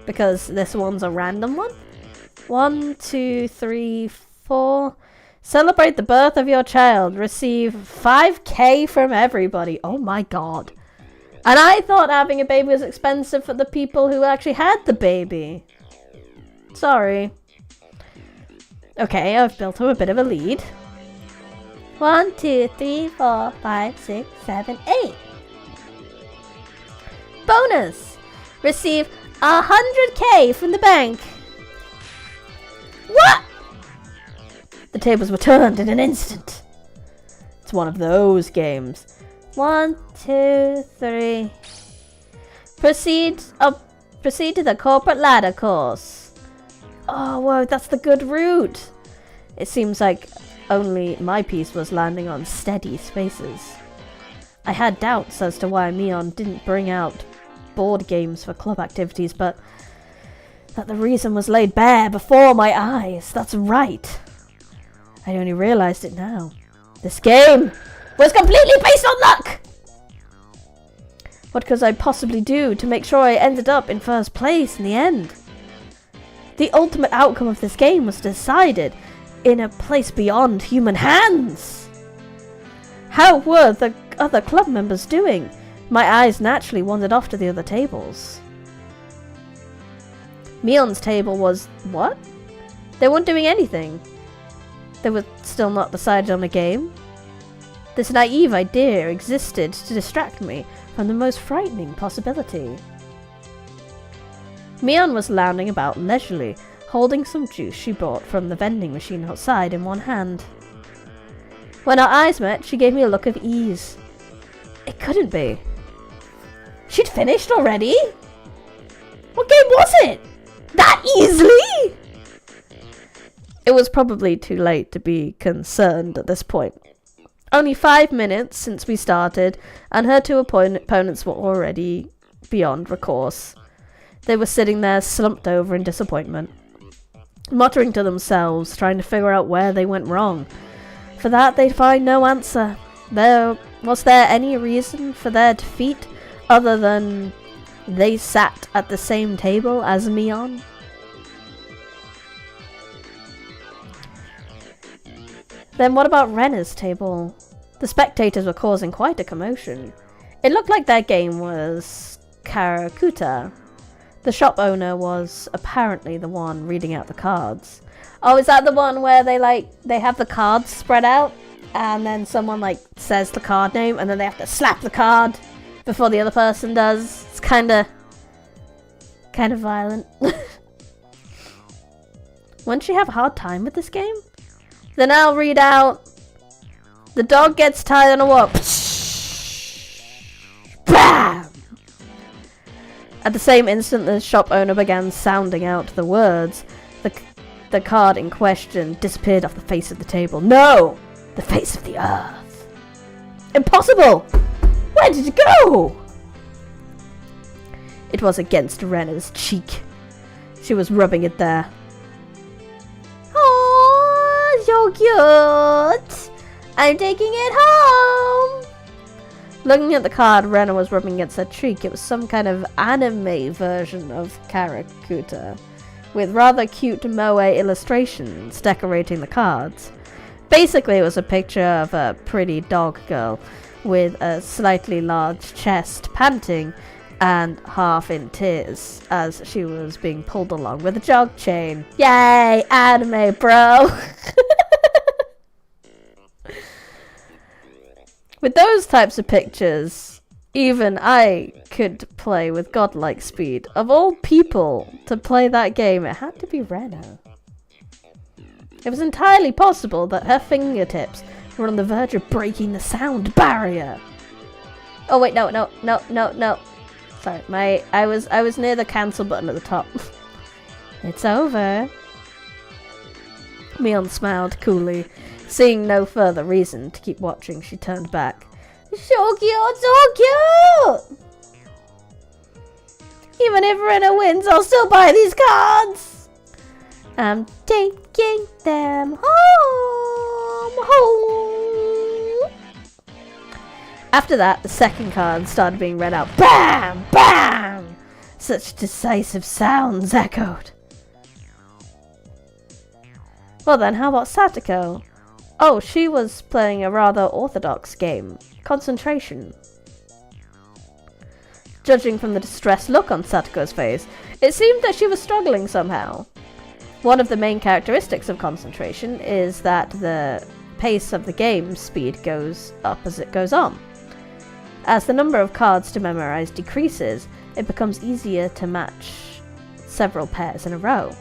Because this one's a random one. 1, 2, 3, 4. Celebrate the birth of your child. Receive 5k from everybody. Oh my god. And I thought having a baby was expensive for the people who actually had the baby. Sorry. Okay, I've built up a bit of a lead. 1, 2, 3, 4, 5, 6, 7, 8. Bonus! Receive 100k from the bank. What? The tables were turned in an instant. It's one of those games. 1, 2, 3. Proceed to the corporate ladder course. Oh, whoa, that's the good route. It seems like only my piece was landing on steady spaces. I had doubts as to why Mion didn't bring out board games for club activities, but that the reason was laid bare before my eyes. That's right. I only realized it now. This game was completely based on luck! What could I possibly do to make sure I ended up in first place in the end? The ultimate outcome of this game was decided in a place beyond human hands. How were the other club members doing? My eyes naturally wandered off to the other tables. Mion's table was... what? They weren't doing anything. They were still not decided on a game. This naive idea existed to distract me from the most frightening possibility. Mion was lounging about leisurely, holding some juice she bought from the vending machine outside in one hand. When our eyes met, she gave me a look of ease. It couldn't be. She'd finished already? What game was it? That easily? It was probably too late to be concerned at this point. Only 5 minutes since we started, and her two opponents were already beyond recourse. They were sitting there slumped over in disappointment, muttering to themselves, trying to figure out where they went wrong. For that, they'd find no answer. Was there any reason for their defeat other than they sat at the same table as Mion? Then what about Renner's table? The spectators were causing quite a commotion. It looked like their game was Karakuta. The shop owner was apparently the one reading out the cards. Oh, is that the one where they have the cards spread out and then someone says the card name and then they have to slap the card before the other person does? It's kind of violent. Wouldn't she have a hard time with this game? Then I'll read out. The dog gets tied on a wall. Bam! At the same instant, the shop owner began sounding out the words. The card in question disappeared off the face of the table. No! The face of the earth. Impossible! Where did it go? It was against Renner's cheek. She was rubbing it there. Oh, so cute! I'm taking it home! Looking at the card Renner was rubbing against her cheek, it was some kind of anime version of Karakuta. with rather cute moe illustrations decorating the cards. Basically, it was a picture of a pretty dog girl with a slightly large chest, panting and half in tears as she was being pulled along with a jog chain. Yay, anime, bro! With those types of pictures, even I could play with godlike speed. Of all people to play that game, it had to be Rena. It was entirely possible that her fingertips were on the verge of breaking the sound barrier. Oh wait, no. Sorry, I was near the cancel button at the top. It's over. Mion smiled coolly. Seeing no further reason to keep watching, she turned back. So cute, so cute! Even if Rena wins, I'll still buy these cards! I'm taking them home. After that, the second card started being read out. Bam! Bam! Such decisive sounds echoed. Well then, how about Satoko? Oh, she was playing a rather orthodox game. Concentration. Judging from the distressed look on Satoko's face, it seemed that she was struggling somehow. One of the main characteristics of concentration is that the pace of the game speed goes up as it goes on. As the number of cards to memorize decreases, it becomes easier to match several pairs in a row.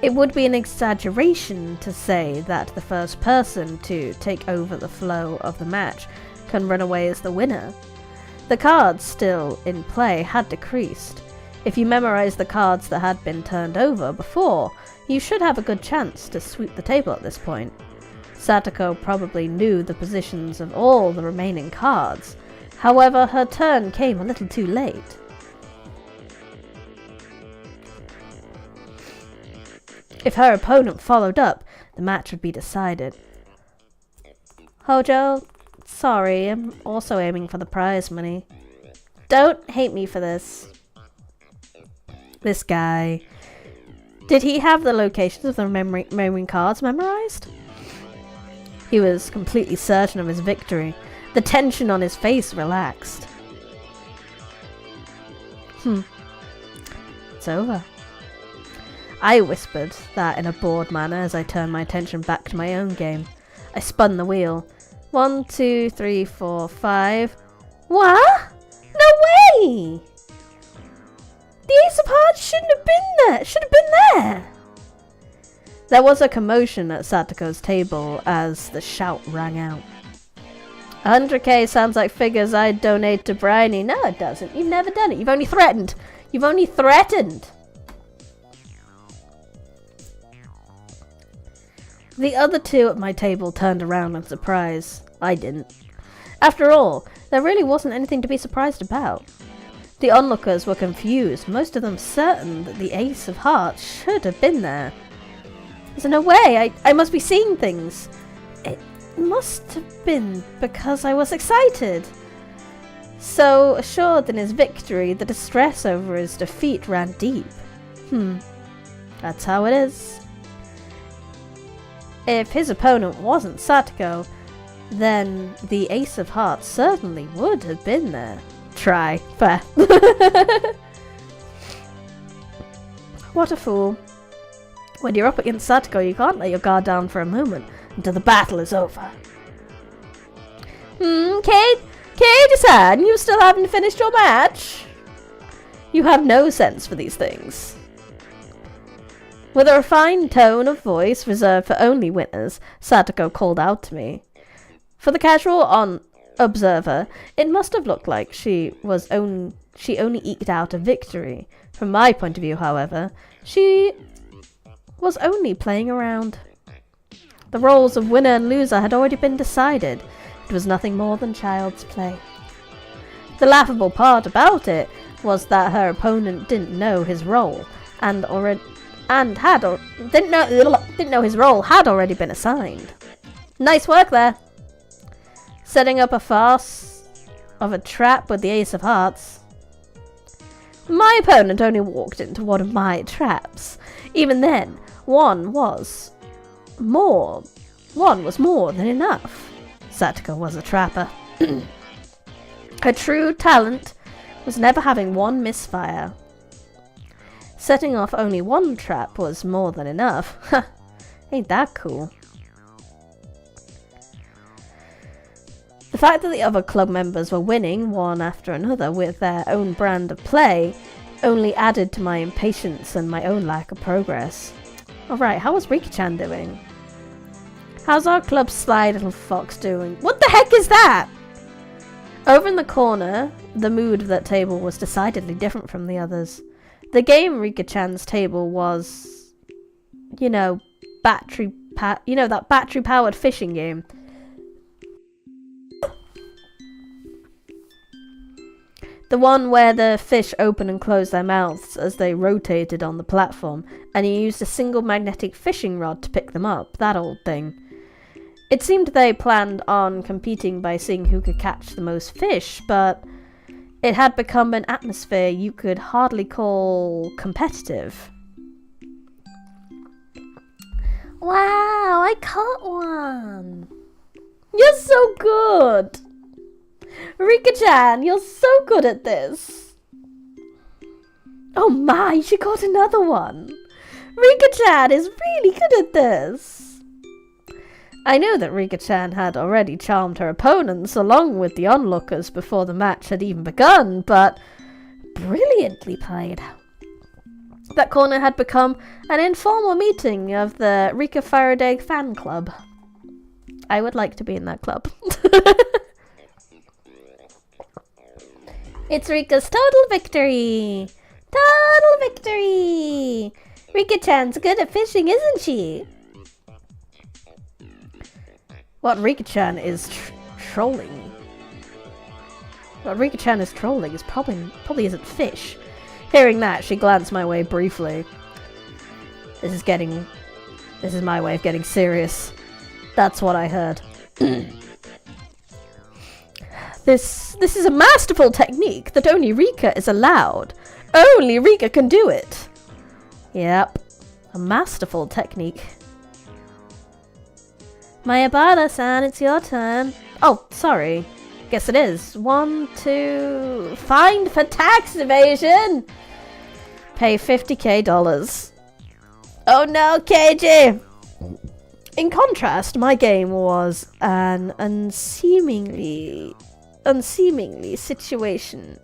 It would be an exaggeration to say that the first person to take over the flow of the match can run away as the winner. The cards still in play had decreased. If you memorize the cards that had been turned over before, you should have a good chance to sweep the table at this point. Satoko probably knew the positions of all the remaining cards. However, her turn came a little too late. If her opponent followed up, the match would be decided. Hojo, sorry, I'm also aiming for the prize money. Don't hate me for this. This guy. Did he have the locations of the remaining cards memorized? He was completely certain of his victory. The tension on his face relaxed. It's over. I whispered that in a bored manner as I turned my attention back to my own game. I spun the wheel. 1, 2, 3, 4, 5. What? No way! The Ace of Hearts shouldn't have been there! Should have been there! There was a commotion at Satoko's table as the shout rang out. 100k sounds like figures I'd donate to Bryony. No, it doesn't. You've never done it. You've only threatened. You've only threatened. The other two at my table turned around in surprise. I didn't. After all, there really wasn't anything to be surprised about. The onlookers were confused, most of them certain that the Ace of Hearts should have been there. There's no way, I must be seeing things. It must have been because I was excited. So assured in his victory, the distress over his defeat ran deep. That's how it is. If his opponent wasn't Satoko, then the Ace of Hearts certainly would have been there. Try. Fair. What a fool. When you're up against Satoko, you can't let your guard down for a moment until the battle is over. Kate-san, you still haven't finished your match? You have no sense for these things. With a refined tone of voice reserved for only winners, Satoko called out to me. For the casual observer, it must have looked like she only eked out a victory. From my point of view, however, she was only playing around. The roles of winner and loser had already been decided. It was nothing more than child's play. The laughable part about it was that her opponent didn't know his role didn't know his role had already been assigned. Nice work there. Setting up a farce of a trap with the Ace of Hearts. My opponent only walked into one of my traps. Even then, one was more than enough. Satoko was a trapper. Her true talent was never having one misfire. Setting off only one trap was more than enough. Ain't that cool? The fact that the other club members were winning one after another with their own brand of play only added to my impatience and my own lack of progress. Alright, how was Rika-chan doing? How's our club's sly little fox doing? What the heck is that? Over in the corner, the mood of that table was decidedly different from the others. The game Rika-chan's table was, that battery-powered fishing game. The one where the fish open and close their mouths as they rotated on the platform, and you used a single magnetic fishing rod to pick them up, that old thing. It seemed they planned on competing by seeing who could catch the most fish, but it had become an atmosphere you could hardly call competitive. Wow, I caught one! You're so good! Rika-chan, you're so good at this! Oh my, she caught another one! Rika-chan is really good at this! I knew that Rika-chan had already charmed her opponents along with the onlookers before the match had even begun, but brilliantly played. That corner had become an informal meeting of the Rika Faraday fan club. I would like to be in that club. It's Rika's total victory! Total victory! Rika-chan's good at fishing, isn't she? What Rika-chan is trolling. What Rika-chan is trolling is probably isn't fish. Hearing that, she glanced my way briefly. This is my way of getting serious. That's what I heard. This is a masterful technique that only Rika is allowed. Only Rika can do it. Yep, a masterful technique. Mayabara-san, it's your turn. Oh, sorry. Guess it is. 1, 2... Fined for tax evasion! Pay $50,000. Oh no, KJ! In contrast, my game was an unseemly situation.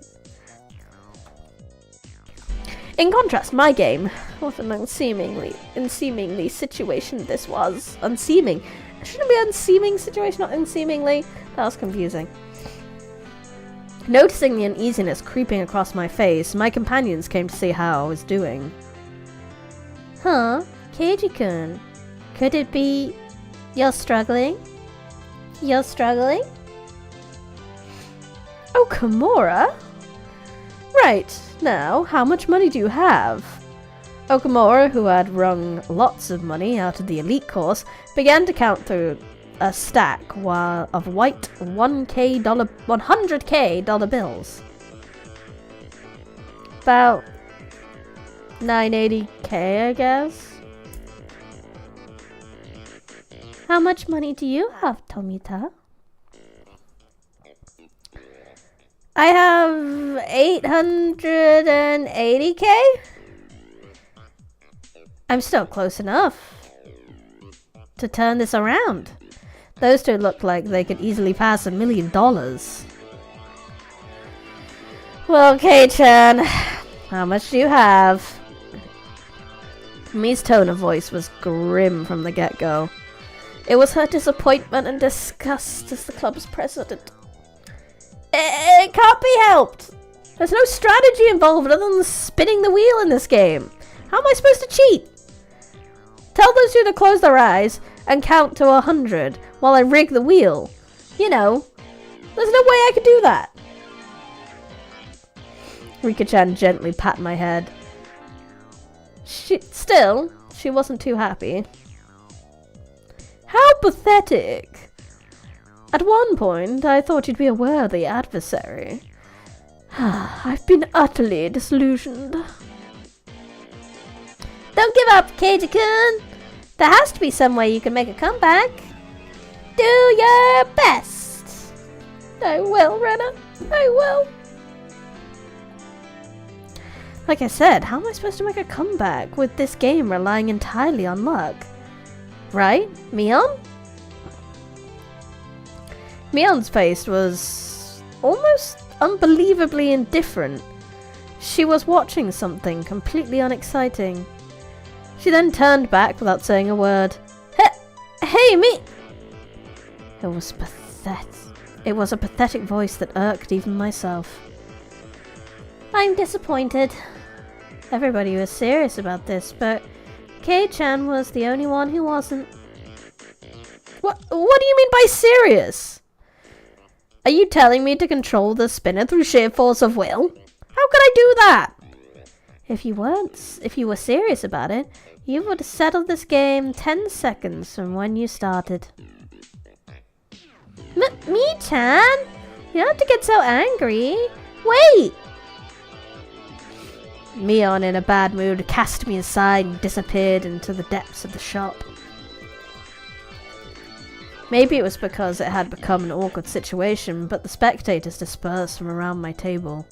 In contrast, my game, what an unseemingly situation this was. Unseeming. Shouldn't it be unseeming situation, not unseemingly? That was confusing. Noticing the uneasiness creeping across my face, my companions came to see how I was doing. Huh? Keiji-kun, could it be you're struggling? You're struggling? Oh, Kimura? Right, now, how much money do you have? Okamura, who had wrung lots of money out of the elite course, began to count through a stack of white $100K dollar bills. About $980K, I guess. How much money do you have, Tomita? I have $880K? I'm still close enough to turn this around. Those two look like they could easily pass $1 million. Well, Kei-chan, how much do you have? Mi's tone of voice was grim from the get-go. It was her disappointment and disgust as the club's president. It can't be helped. There's no strategy involved other than spinning the wheel in this game. How am I supposed to cheat? Tell those two to close their eyes and count to 100 while I rig the wheel. You know, there's no way I could do that. Rika-chan gently patted my head. She wasn't too happy. How pathetic. At one point, I thought you'd be a worthy adversary. I've been utterly disillusioned. Don't give up, Keiji-kun! There has to be some way you can make a comeback. Do your best! I will, Rena. I will. Like I said, how am I supposed to make a comeback with this game relying entirely on luck? Right, Mion? Mion's face was almost unbelievably indifferent. She was watching something completely unexciting. She then turned back without saying a word. Hey, me! It was pathetic. It was a pathetic voice that irked even myself. I'm disappointed. Everybody was serious about this, but Kei-chan was the only one who wasn't. What do you mean by serious? Are you telling me to control the spinner through sheer force of will? How could I do that? If you were serious about it, you would have settled this game 10 seconds from when you started. Me-chan? You don't have to get so angry. Wait! Mion, in a bad mood, cast me aside and disappeared into the depths of the shop. Maybe it was because it had become an awkward situation, but the spectators dispersed from around my table.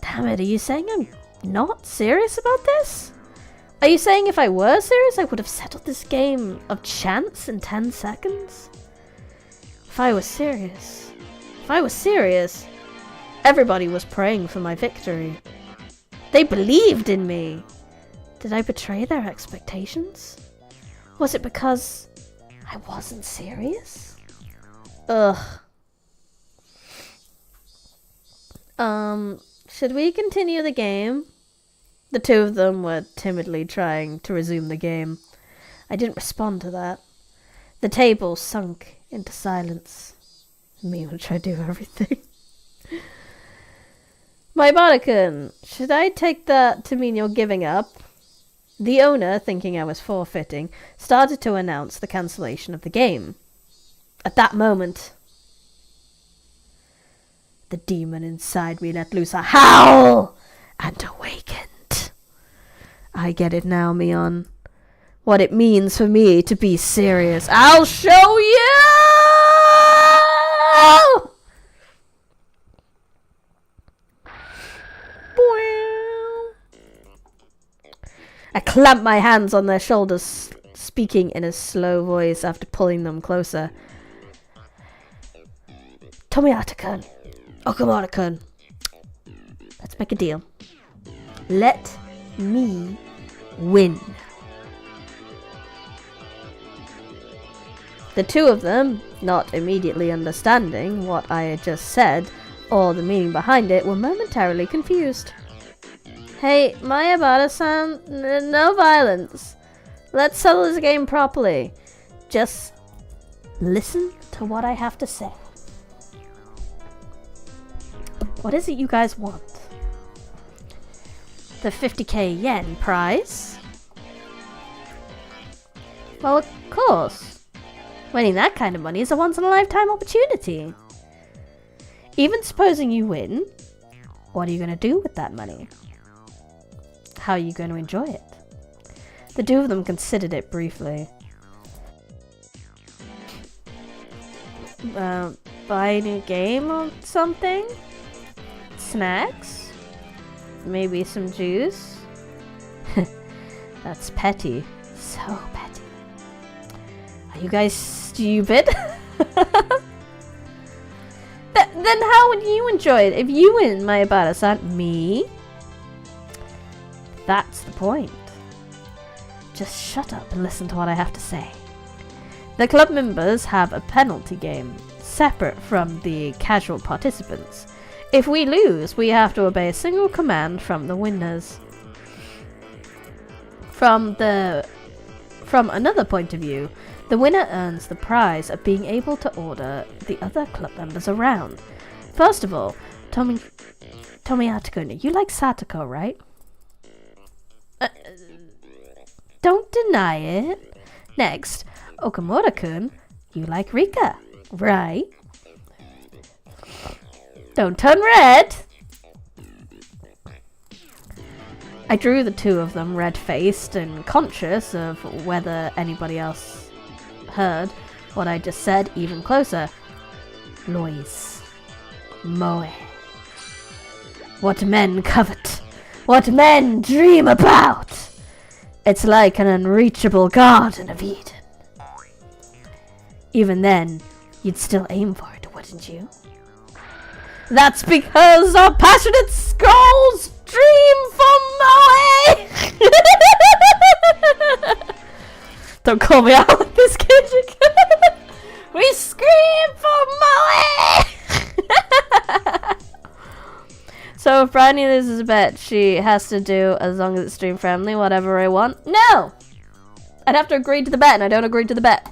Damn it, are you saying I'm not serious about this? Are you saying if I were serious, I would have settled this game of chance in 10 seconds? If I was serious, everybody was praying for my victory. They believed in me. Did I betray their expectations? Was it because I wasn't serious? Ugh. Should we continue the game? The two of them were timidly trying to resume the game. I didn't respond to that. The table sunk into silence. Me would try to do everything. My Barracan, should I take that to mean you're giving up? The owner, thinking I was forfeiting, started to announce the cancellation of the game. At that moment, the demon inside me let loose a howl and awakened. I get it now, Mion. What it means for me to be serious. I'll show you! I clamped my hands on their shoulders, speaking in a slow voice after pulling them closer. Tomiyata-kun, Okamura-kun, let's make a deal. Let me win. The two of them, not immediately understanding what I had just said, or the meaning behind it, were momentarily confused. Hey, Mayabara-san, no violence. Let's settle this game properly. Just listen to what I have to say. What is it you guys want? The 50k yen prize? Well, of course. Winning that kind of money is a once-in-a-lifetime opportunity. Even supposing you win, what are you going to do with that money? How are you going to enjoy it? The two of them considered it briefly. Buy a new game or something? Snacks? Maybe some juice? That's petty. So petty. Are you guys stupid? Then how would you enjoy it if you win, Mayabara-san? Me? That's the point. Just shut up and listen to what I have to say. The club members have a penalty game, separate from the casual participants. If we lose, we have to obey a single command from the winners. From another point of view, the winner earns the prize of being able to order the other club members around. First of all, Tomiyata-kun, you like Satoko, right? Don't deny it. Next, Okamura-kun, you like Rika, right? Don't turn red. I drew the two of them red-faced and conscious of whether anybody else heard what I just said even closer. Lois. Moe. What men covet. What men dream about. It's like an unreachable Garden of Eden. Even then, you'd still aim for it, wouldn't you? That's because our passionate skulls dream for Moe! Don't call me out like this, kid. We scream for Moe! So if Bryony loses a bet, she has to do, as long as it's stream friendly, whatever I want? No! I'd have to agree to the bet, and I don't agree to the bet.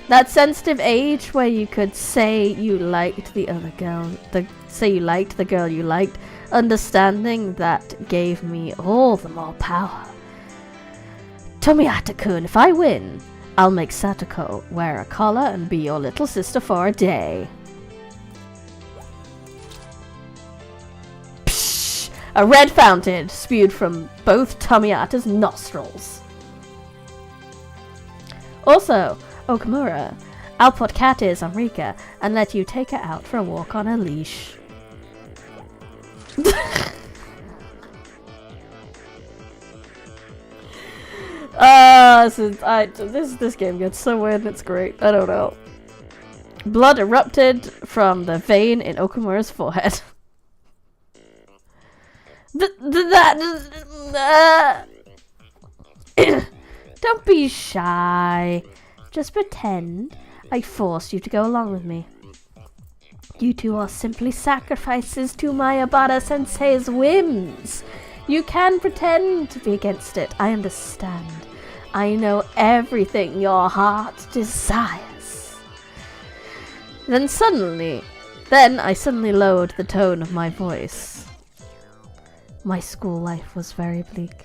That sensitive age where you could say you liked the other girl, say you liked the girl you liked, understanding that gave me all the more power. Tomiyata-kun, if I win, I'll make Satoko wear a collar and be your little sister for a day. Psh! A red fountain spewed from both Tomiyata's nostrils. Also, Okamura, I'll put cat ears on Rika and let you take her out for a walk on a leash. This game gets so weird and it's great. I don't know. Blood erupted from the vein in Okamura's forehead. Don't be shy. Just pretend I forced you to go along with me. You two are simply sacrifices to my Abara-sensei's whims. You can pretend to be against it. I understand. I know everything your heart desires. Then I suddenly lowered the tone of my voice. My school life was very bleak.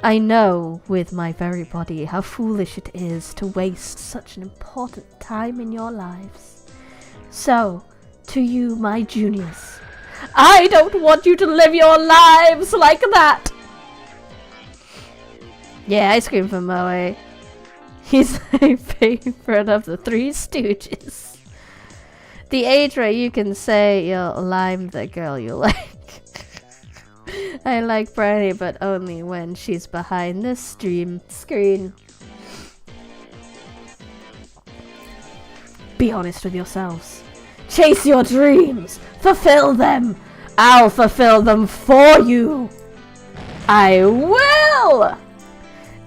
I know with my very body how foolish it is to waste such an important time in your lives. So, to you, my juniors, I don't want you to live your lives like that! Yeah, I scream for Moe. He's my favorite of the Three Stooges. The age where you can say you'll lime the girl you like. I like Bryony, but only when she's behind the screen. Be honest with yourselves. Chase your dreams. Fulfill them. I'll fulfill them for you. I will!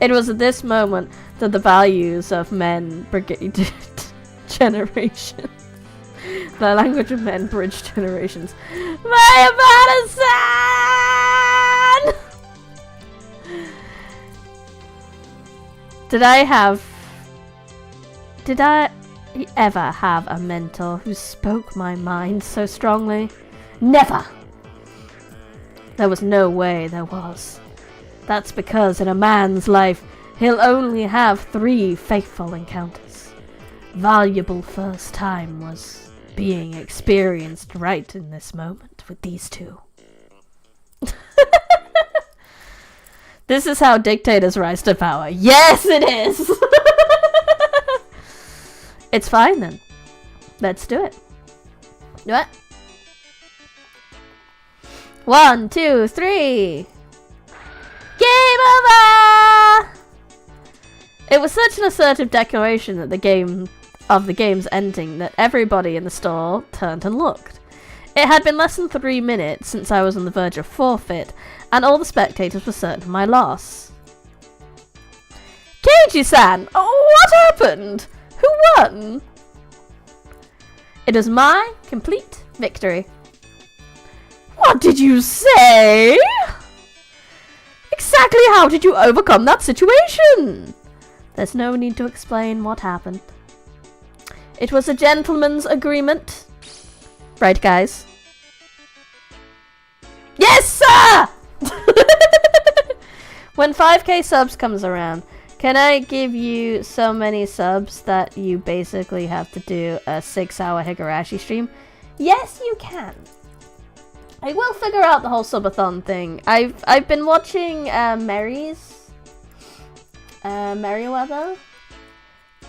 It was at this moment that the values of men brigaded generations. The language of men bridged generations. My Abara-san! Did I ever have a mentor who spoke my mind so strongly? Never! There was no way there was. That's because in a man's life, he'll only have 3 faithful encounters. Valuable first time was being experienced right in this moment with these 2. This is how dictators rise to power. Yes, it is! It's fine then. Let's do it. Do it. 1, 2, 3. Game over! It was such an assertive declaration that the game's ending that everybody in the store turned and looked. It had been less than 3 minutes since I was on the verge of forfeit, and all the spectators were certain of my loss. Keiji-san! Oh, what happened? Who won? It was my complete victory. What did you say? Exactly how did you overcome that situation? There's no need to explain what happened. It was a gentleman's agreement. Right, guys? Yes, sir! When 5k subs comes around, can I give you so many subs that you basically have to do a 6-hour Higurashi stream? Yes, you can. I will figure out the whole subathon thing. I've been watching Merriweather,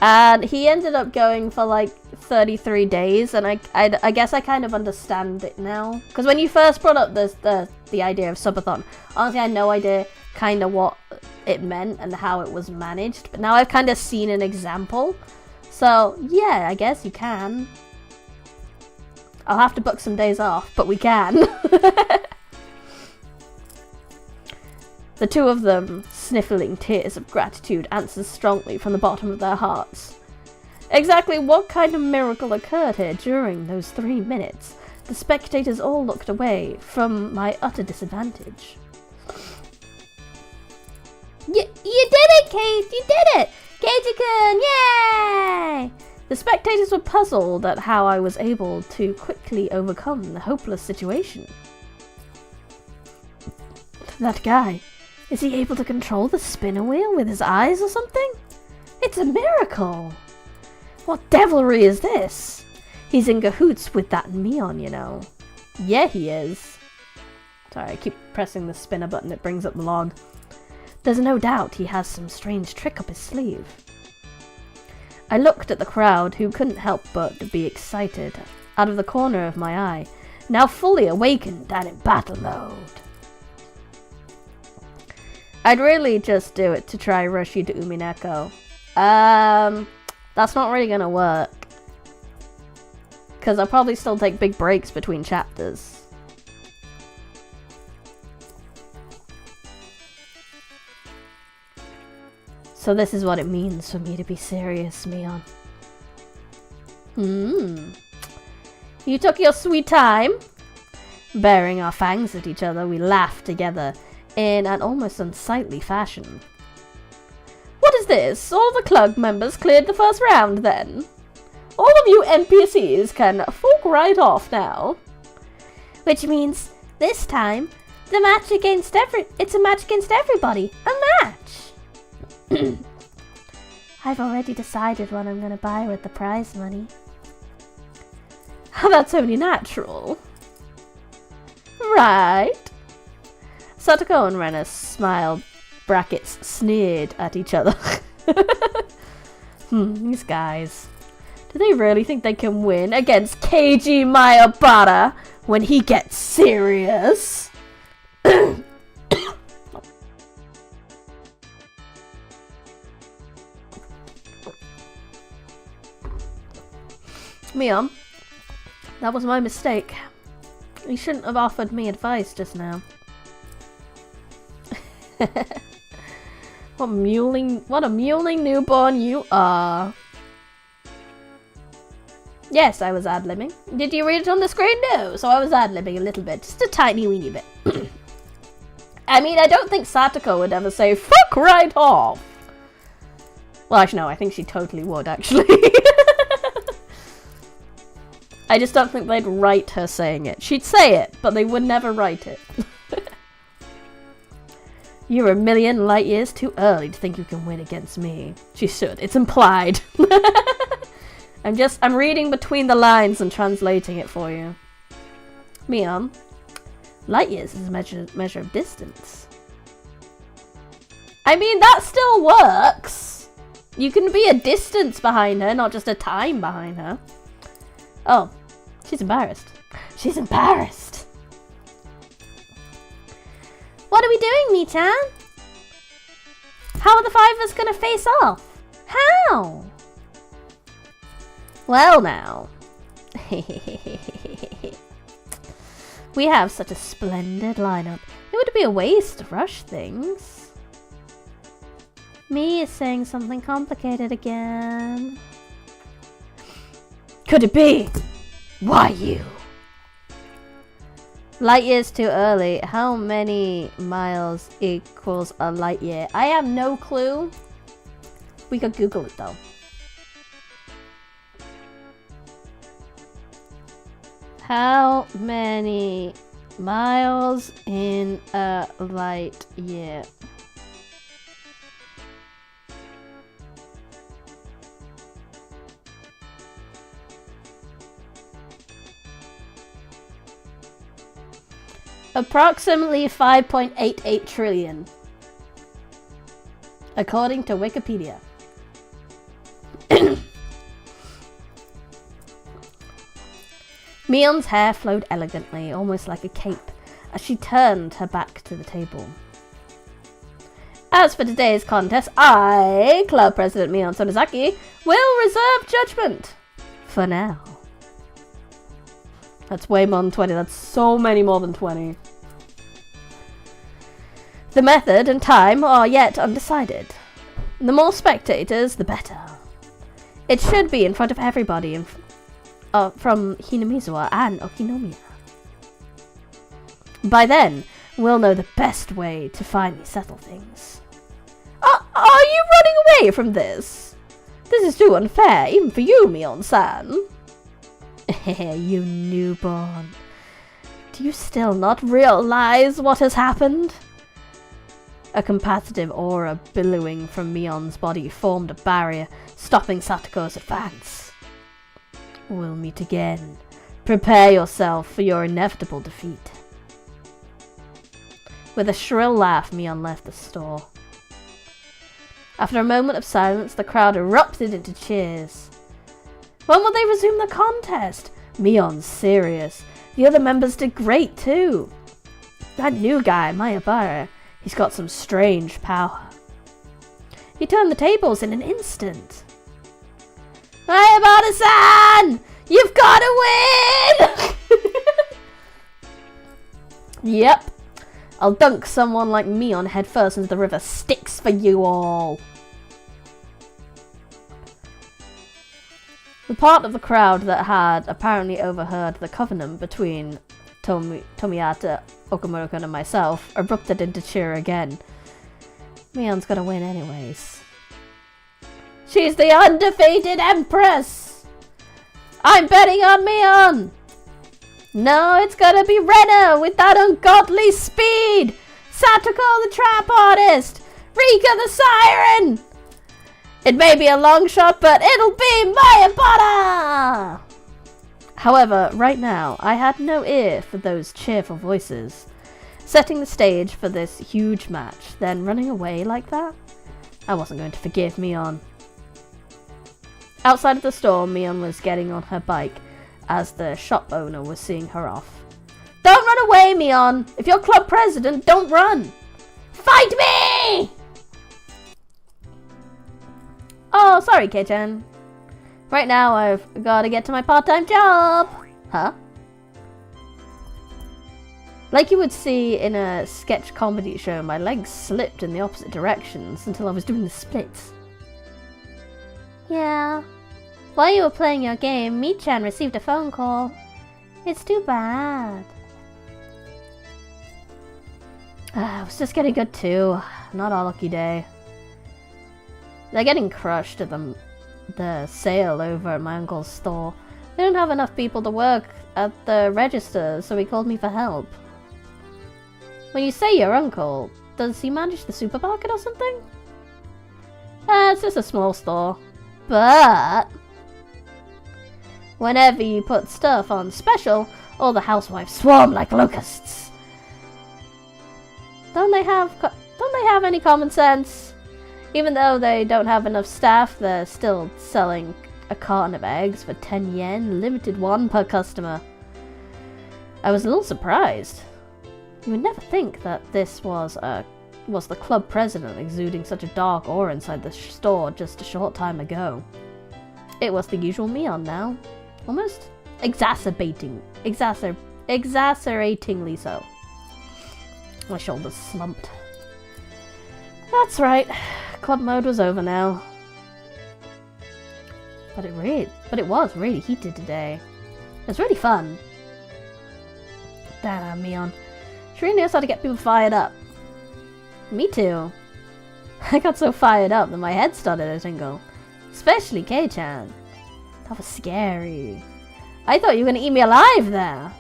and he ended up going for like 33 days, and I guess I kind of understand it now. Because when you first brought up the idea of subathon, honestly I had no idea kind of what it meant and how it was managed, but now I've kind of seen an example. So yeah, I guess you can. I'll have to book some days off, but we can. The two of them, sniffling tears of gratitude, answered strongly from the bottom of their hearts. Exactly what kind of miracle occurred here during those 3 minutes? The spectators all looked away from my utter disadvantage. You did it, Kate! You did it! Katie-kun! Yay! The spectators were puzzled at how I was able to quickly overcome the hopeless situation. That guy, is he able to control the spinner wheel with his eyes or something? It's a miracle! What devilry is this? He's in cahoots with that Mion, you know. Yeah, he is. Sorry, I keep pressing the spinner button, it brings up the log. There's no doubt he has some strange trick up his sleeve. I looked at the crowd, who couldn't help but be excited, out of the corner of my eye, now fully awakened and in battle mode. I'd really just do it to try rush you to Umineko. That's not really gonna work. Because I'll probably still take big breaks between chapters. So this is what it means for me to be serious, Mion. You took your sweet time. Baring our fangs at each other, we laughed together in an almost unsightly fashion. What is this? All the club members cleared the first round, then? All of you NPCs can fuck right off now. Which means, this time, it's a match against everybody. A match! I've already decided what I'm gonna buy with the prize money. That's only natural. Right. Satoko and Rena smiled, brackets, sneered at each other. These guys. Do they really think they can win against Keiji Mayabara when he gets serious? Mion, that was my mistake. You shouldn't have offered me advice just now. What a mewling newborn you are. Yes, I was ad-libbing. Did you read it on the screen? No, so I was ad-libbing a little bit. Just a tiny weeny bit. I mean, I don't think Satoko would ever say, fuck right off. Well, actually, no, I think she totally would, actually. I just don't think they'd write her saying it. She'd say it, but they would never write it. You're a million light years too early to think you can win against me. She should. It's implied. I'm reading between the lines and translating it for you. Mion, light years is a measure of distance. I mean, that still works. You can be a distance behind her, not just a time behind her. Oh, she's embarrassed. She's embarrassed. What are we doing, Mi-chan? How are the five of us gonna face off? How? Well now. We have such a splendid lineup. It would be a waste to rush things. Mi is saying something complicated again. Could it be? Why you? Light years too early. How many miles equals a light year? I have no clue. We could Google it though. How many miles in a light year? Approximately 5.88 trillion. According to Wikipedia. Mion's hair flowed elegantly, almost like a cape, as she turned her back to the table. As for today's contest, I, Club President Mion Sonozaki, will reserve judgment. For now. That's way more than 20. That's so many more than 20. The method and time are yet undecided. The more spectators, the better. It should be in front of everybody from Hinamizawa and Okinomiya. By then, we'll know the best way to finally settle things. Are you running away from this? This is too unfair, even for you, Mion-san. You newborn. Do you still not realize what has happened? A competitive aura billowing from Mion's body formed a barrier, stopping Satoko's advance. We'll meet again. Prepare yourself for your inevitable defeat. With a shrill laugh, Mion left the store. After a moment of silence, the crowd erupted into cheers. When will they resume the contest? Mion's serious. The other members did great too. That new guy, Mayabara, he's got some strange power. He turned the tables in an instant. Mayabara-san! You've got to win! Yep. I'll dunk someone like Mion head first into the river Styx for you all. The part of the crowd that had apparently overheard the covenant between Tomiyata, Okamura-kun and myself erupted into cheer again. Mion's gonna win anyways. She's the undefeated Empress! I'm betting on Mion! No, it's gonna be Renna with that ungodly speed! Satoko the trap artist! Rika the siren! It may be a long shot, but it'll be Mayabara! However, right now, I had no ear for those cheerful voices. Setting the stage for this huge match, then running away like that? I wasn't going to forgive Mion. Outside of the store, Mion was getting on her bike as the shop owner was seeing her off. Don't run away, Mion! If you're club president, don't run! Fight me! Oh, sorry, Kei-chan. Right now, I've got to get to my part-time job. Huh? Like you would see in a sketch comedy show, my legs slipped in the opposite directions until I was doing the splits. Yeah. While you were playing your game, Mi-chan received a phone call. It's too bad. I was just getting good too. Not a lucky day. They're getting crushed at the sale over at my uncle's store. They don't have enough people to work at the register, so he called me for help. When you say your uncle, does he manage the supermarket or something? It's just a small store. But whenever you put stuff on special, all the housewives swarm like locusts. Don't they have any common sense? Even though they don't have enough staff, they're still selling a carton of eggs for 10 yen, limited one per customer. I was a little surprised. You would never think that this was the club president exuding such a dark aura inside the store just a short time ago. It was the usual Mion now. Almost exacerbatingly so. My shoulders slumped. That's right. Club mode was over now. But it was really heated today. It was really fun. Damn, Mion. She really knows how to get people fired up. Me too. I got so fired up that my head started to tingle. Especially Kei-chan. That was scary. I thought you were gonna eat me alive there.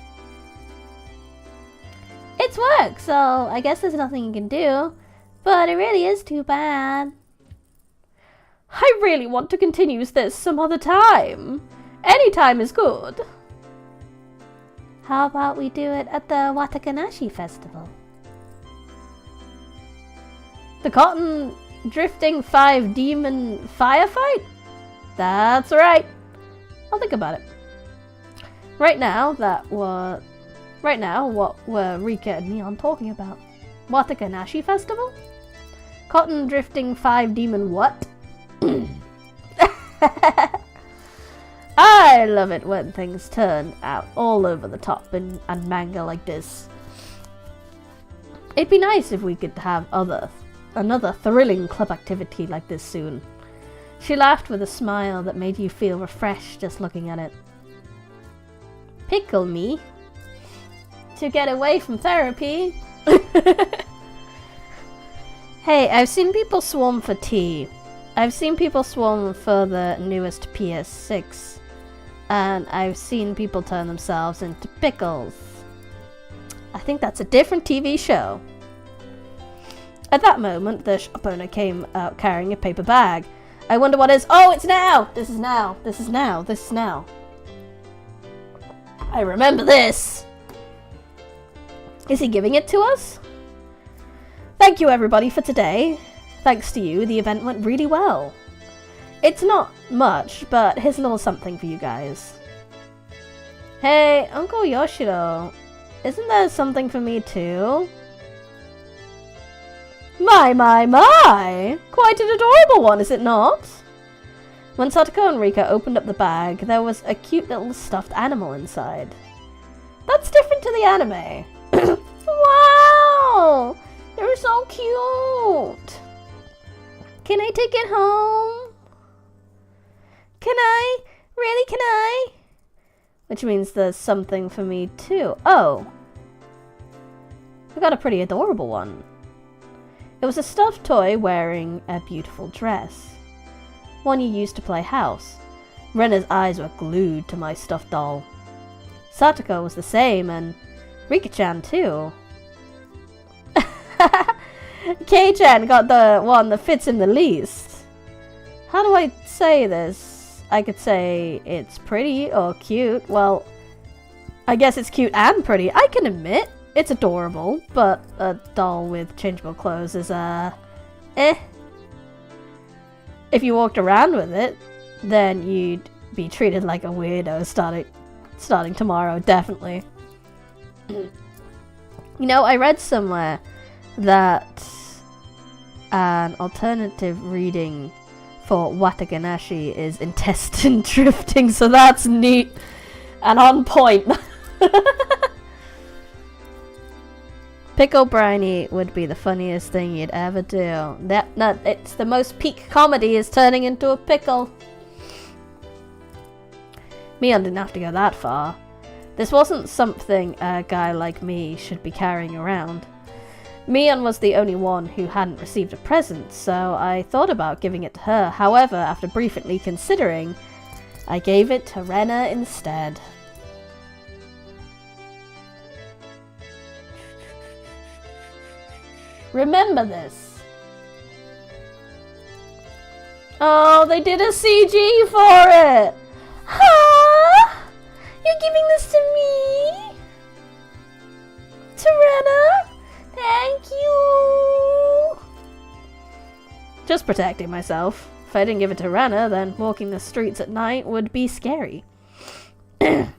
It's work, so I guess there's nothing you can do. But it really is too bad. I really want to continue this some other time. Any time is good. How about we do it at the Wataganashi festival? The cotton drifting 5 demon firefight? That's right. I'll think about it. Right now, what were Rika and Neon talking about? Wataganashi festival? Cotton drifting 5 demon what? I love it when things turn out all over the top and manga like this. It'd be nice if we could have another thrilling club activity like this soon. She laughed with a smile that made you feel refreshed just looking at it. Pickle me? To get away from therapy? Hey, I've seen people swarm for tea. I've seen people swarm for the newest PS6. And I've seen people turn themselves into pickles. I think that's a different TV show. At that moment, the shop owner came out carrying a paper bag. I wonder what is. Oh, it's now! This is now. This is now. This is now. I remember this! Is he giving it to us? Thank you, everybody, for today. Thanks to you, the event went really well. It's not much, but here's a little something for you guys. Hey, Uncle Yoshiro, isn't there something for me too? My! Quite an adorable one, is it not? When Satoko and Rika opened up the bag, there was a cute little stuffed animal inside. That's different to the anime. Wow! You're so cute! Can I take it home? Can I? Really, can I? Which means there's something for me too. Oh. I got a pretty adorable one. It was a stuffed toy wearing a beautiful dress. One you used to play house. Rena's eyes were glued to my stuffed doll. Satoko was the same, and Rika-chan too. Kei-chan got the one that fits him the least. How do I say this? I could say it's pretty or cute. Well, I guess it's cute and pretty. I can admit, it's adorable, but a doll with changeable clothes is, eh. If you walked around with it, then you'd be treated like a weirdo starting tomorrow, definitely. You know, I read somewhere that an alternative reading for Wataganashi is intestine drifting, so that's neat and on point. Pickle briny would be the funniest thing you'd ever do. It's the most peak comedy is turning into a pickle. Mion didn't have to go that far. This wasn't something a guy like me should be carrying around. Mion was the only one who hadn't received a present, so I thought about giving it to her. However, after briefly considering, I gave it to Rena instead. Remember this. Oh, they did a CG for it! Huh? You're giving this to me? To Rena? Thank you! Just protecting myself. If I didn't give it to Rena, then walking the streets at night would be scary. No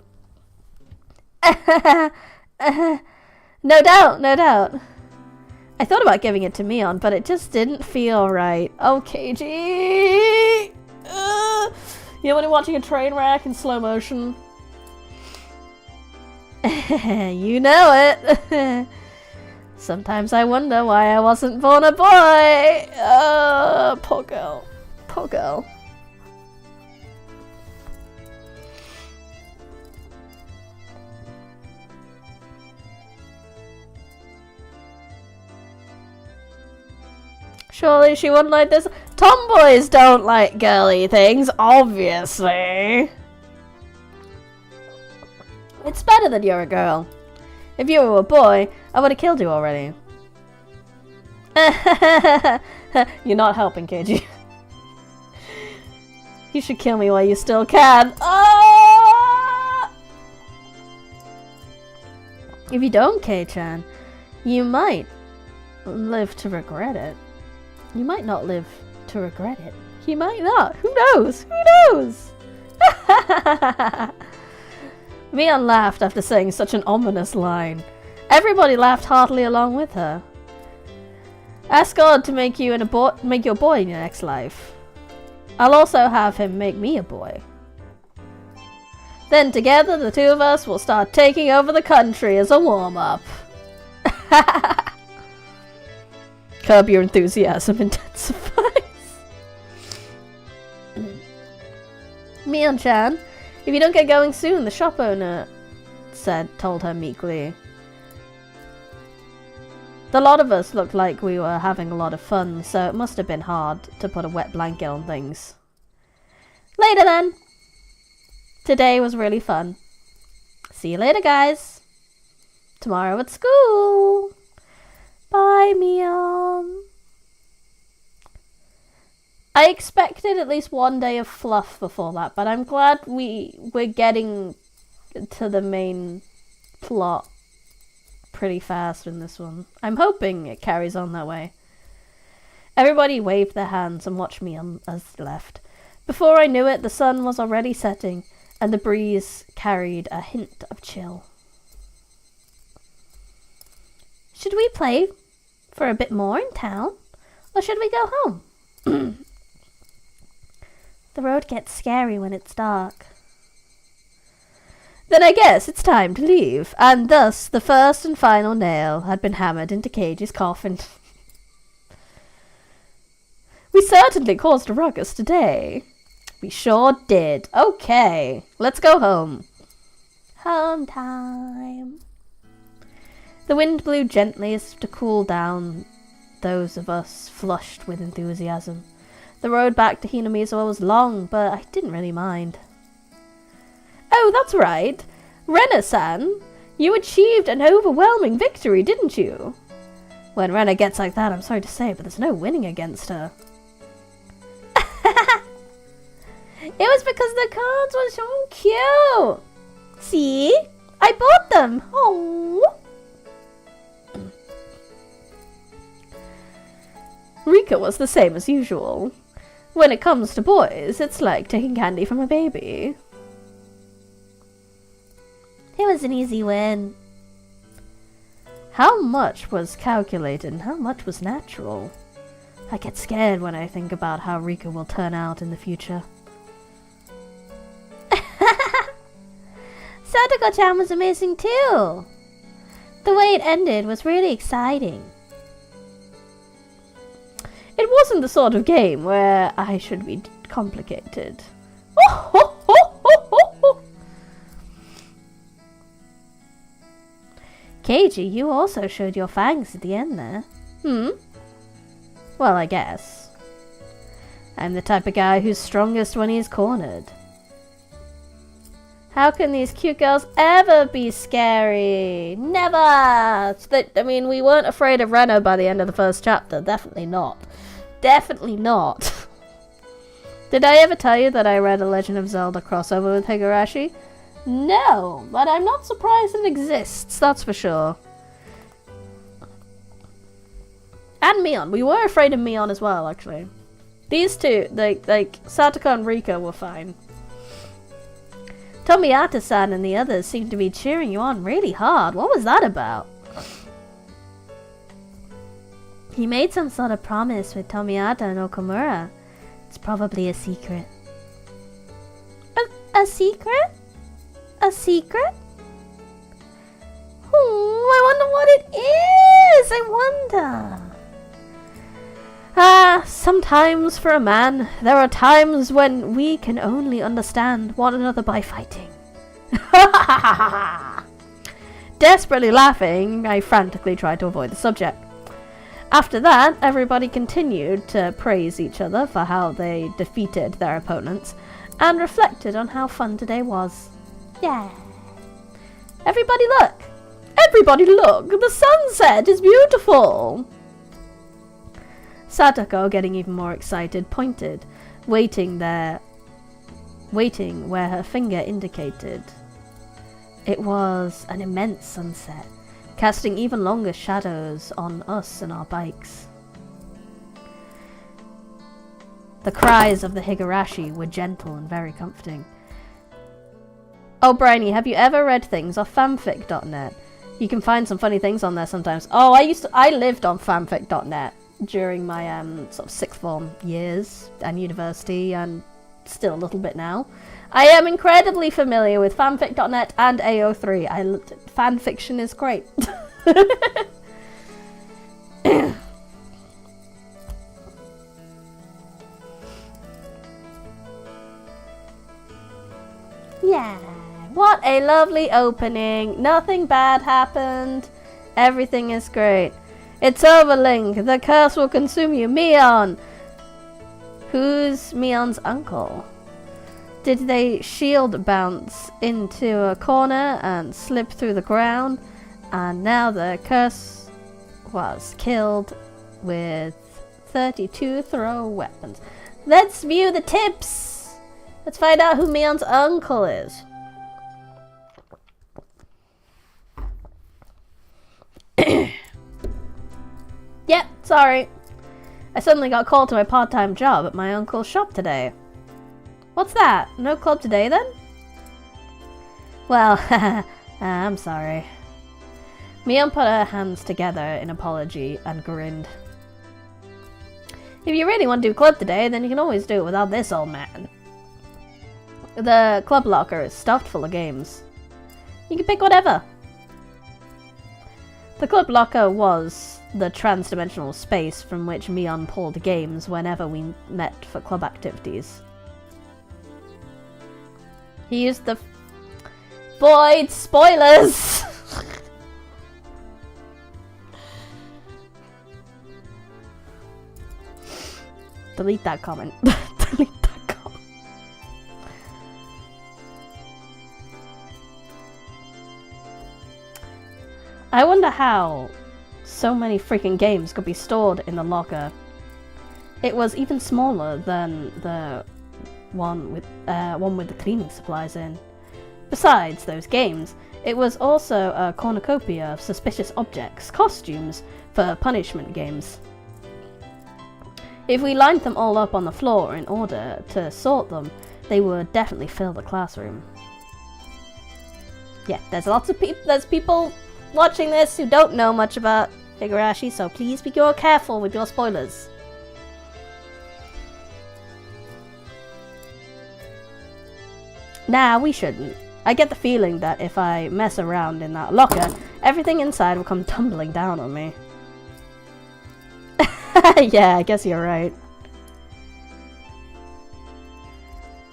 doubt. I thought about giving it to Mion, but it just didn't feel right. Oh, KG! You know when you're watching a train wreck in slow motion? You know it! Sometimes I wonder why I wasn't born a boy! Poor girl. Poor girl. Surely she wouldn't like this. Tomboys don't like girly things, obviously. It's better that you're a girl. If you were a boy, I would have killed you already. You're not helping, KG. You should kill me while you still can. If you don't, Kei-chan, you might live to regret it. You might not live to regret it. You might not. Who knows? Who knows? Mion laughed after saying such an ominous line. Everybody laughed heartily along with her. Ask God to make you your boy in your next life. I'll also have him make me a boy. Then together the two of us will start taking over the country as a warm-up. Curb Your Enthusiasm intensifies. Mion-chan, if you don't get going soon, the shop owner told her meekly. The lot of us looked like we were having a lot of fun, so it must have been hard to put a wet blanket on things. Later then! Today was really fun. See you later, guys. Tomorrow at school. Bye, Mion. I expected at least one day of fluff before that, but I'm glad we're getting to the main plot pretty fast in this one. I'm hoping it carries on that way. Everybody waved their hands and watched me as they left. Before I knew it, the sun was already setting, and the breeze carried a hint of chill. Should we play for a bit more in town, or should we go home? The road gets scary when it's dark. Then I guess it's time to leave, and thus the first and final nail had been hammered into Keiji's coffin. We certainly caused a ruckus today. We sure did. Okay, let's go home. Home time. The wind blew gently as if to cool down those of us flushed with enthusiasm. The road back to Hinamizawa was long, but I didn't really mind. Oh, that's right. Rena-san, you achieved an overwhelming victory, didn't you? When Rena gets like that, I'm sorry to say, but there's no winning against her. It was because the cards were so cute. See? I bought them. Oh. Rika was the same as usual. When it comes to boys, it's like taking candy from a baby. It was an easy win. How much was calculated and how much was natural? I get scared when I think about how Rika will turn out in the future. Satoko-chan was amazing too. The way it ended was really exciting. It wasn't the sort of game where I should be complicated. Keiji, you also showed your fangs at the end there. Well, I guess. I'm the type of guy who's strongest when he's cornered. How can these cute girls ever be scary? Never! I mean, we weren't afraid of Rena by the end of the first chapter. Definitely not. Definitely not. Did I ever tell you that I read a Legend of Zelda crossover with Higurashi? No, but I'm not surprised it exists, that's for sure. And Mion. We were afraid of Mion as well, actually. These two, like Satoko and Rika were fine. Tomiyata-san and the others seemed to be cheering you on really hard. What was that about? He made some sort of promise with Tomiyata and Okamura. It's probably a secret. A secret? A secret? I wonder what it is! I wonder. Sometimes for a man, there are times when we can only understand one another by fighting. Desperately laughing, I frantically tried to avoid the subject. After that, everybody continued to praise each other for how they defeated their opponents, and reflected on how fun today was. Yeah. Everybody look! Everybody look! The sunset is beautiful! Satoko, getting even more excited, pointed, waiting where her finger indicated. It was an immense sunset, casting even longer shadows on us and our bikes. The cries of the Higurashi were gentle and very comforting. Oh, Bryony, have you ever read things off fanfic.net? You can find some funny things on there sometimes. Oh, I lived on fanfic.net during my sort of sixth form years and university, and still a little bit now. I am incredibly familiar with fanfic.net and AO3. Fanfiction is great. Yeah, what a lovely opening. Nothing bad happened. Everything is great. It's over, Link. The curse will consume you. Mion! Who's Mion's uncle? Did they shield bounce into a corner and slip through the ground? And now the curse was killed with 32 throw weapons. Let's view the tips! Let's find out who Mion's uncle is. Yep, sorry. I suddenly got called to my part-time job at my uncle's shop today. What's that? No club today then? Well, I'm sorry. Mion put her hands together in apology and grinned. If you really want to do club today, then you can always do it without this old man. The club locker is stuffed full of games. You can pick whatever. The club locker was the trans-dimensional space from which Mion pulled games whenever we met for club activities. He used the... Void spoilers! Delete that comment. Delete that comment. I wonder how so many freaking games could be stored in the locker. It was even smaller than the one with the cleaning supplies in. Besides those games, it was also a cornucopia of suspicious objects, costumes for punishment games. If we lined them all up on the floor in order to sort them, they would definitely fill the classroom. Yeah, there's people watching this who don't know much about Higurashi, so please be careful with your spoilers. Nah, we shouldn't. I get the feeling that if I mess around in that locker, everything inside will come tumbling down on me. Yeah, I guess you're right.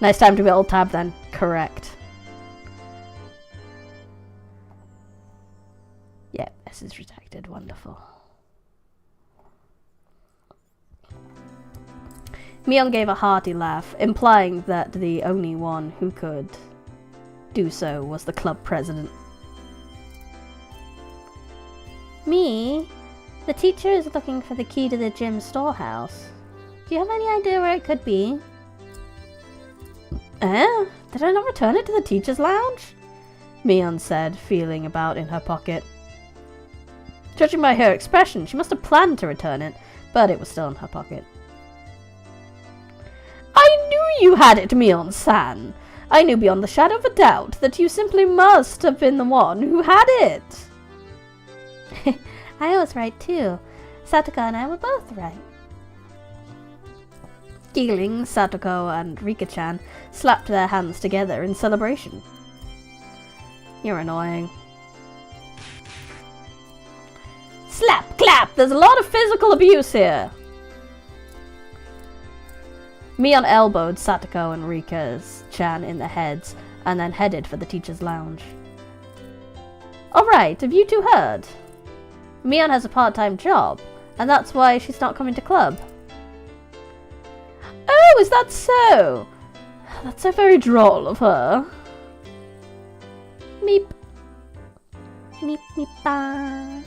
Nice time to be alt tab then. Correct. Yeah, this is redacted. Wonderful. Mion gave a hearty laugh, implying that the only one who could do so was the club president. Me? The teacher is looking for the key to the gym storehouse. Do you have any idea where it could be? Did I not return it to the teacher's lounge? Mion said, feeling about in her pocket. Judging by her expression, she must have planned to return it, but it was still in her pocket. I knew you had it, Mion-san! I knew beyond the shadow of a doubt that you simply must have been the one who had it! I was right too. Satoko and I were both right. Giggling, Satoko and Rika-chan slapped their hands together in celebration. You're annoying. Slap! Clap! There's a lot of physical abuse here! Mion elbowed Satoko and Rika-chan in the heads and then headed for the teacher's lounge. Alright, have you two heard? Mion has a part-time job, and that's why she's not coming to club. Oh, is that so? That's so very droll of her. Meep. Meep, meep, ba.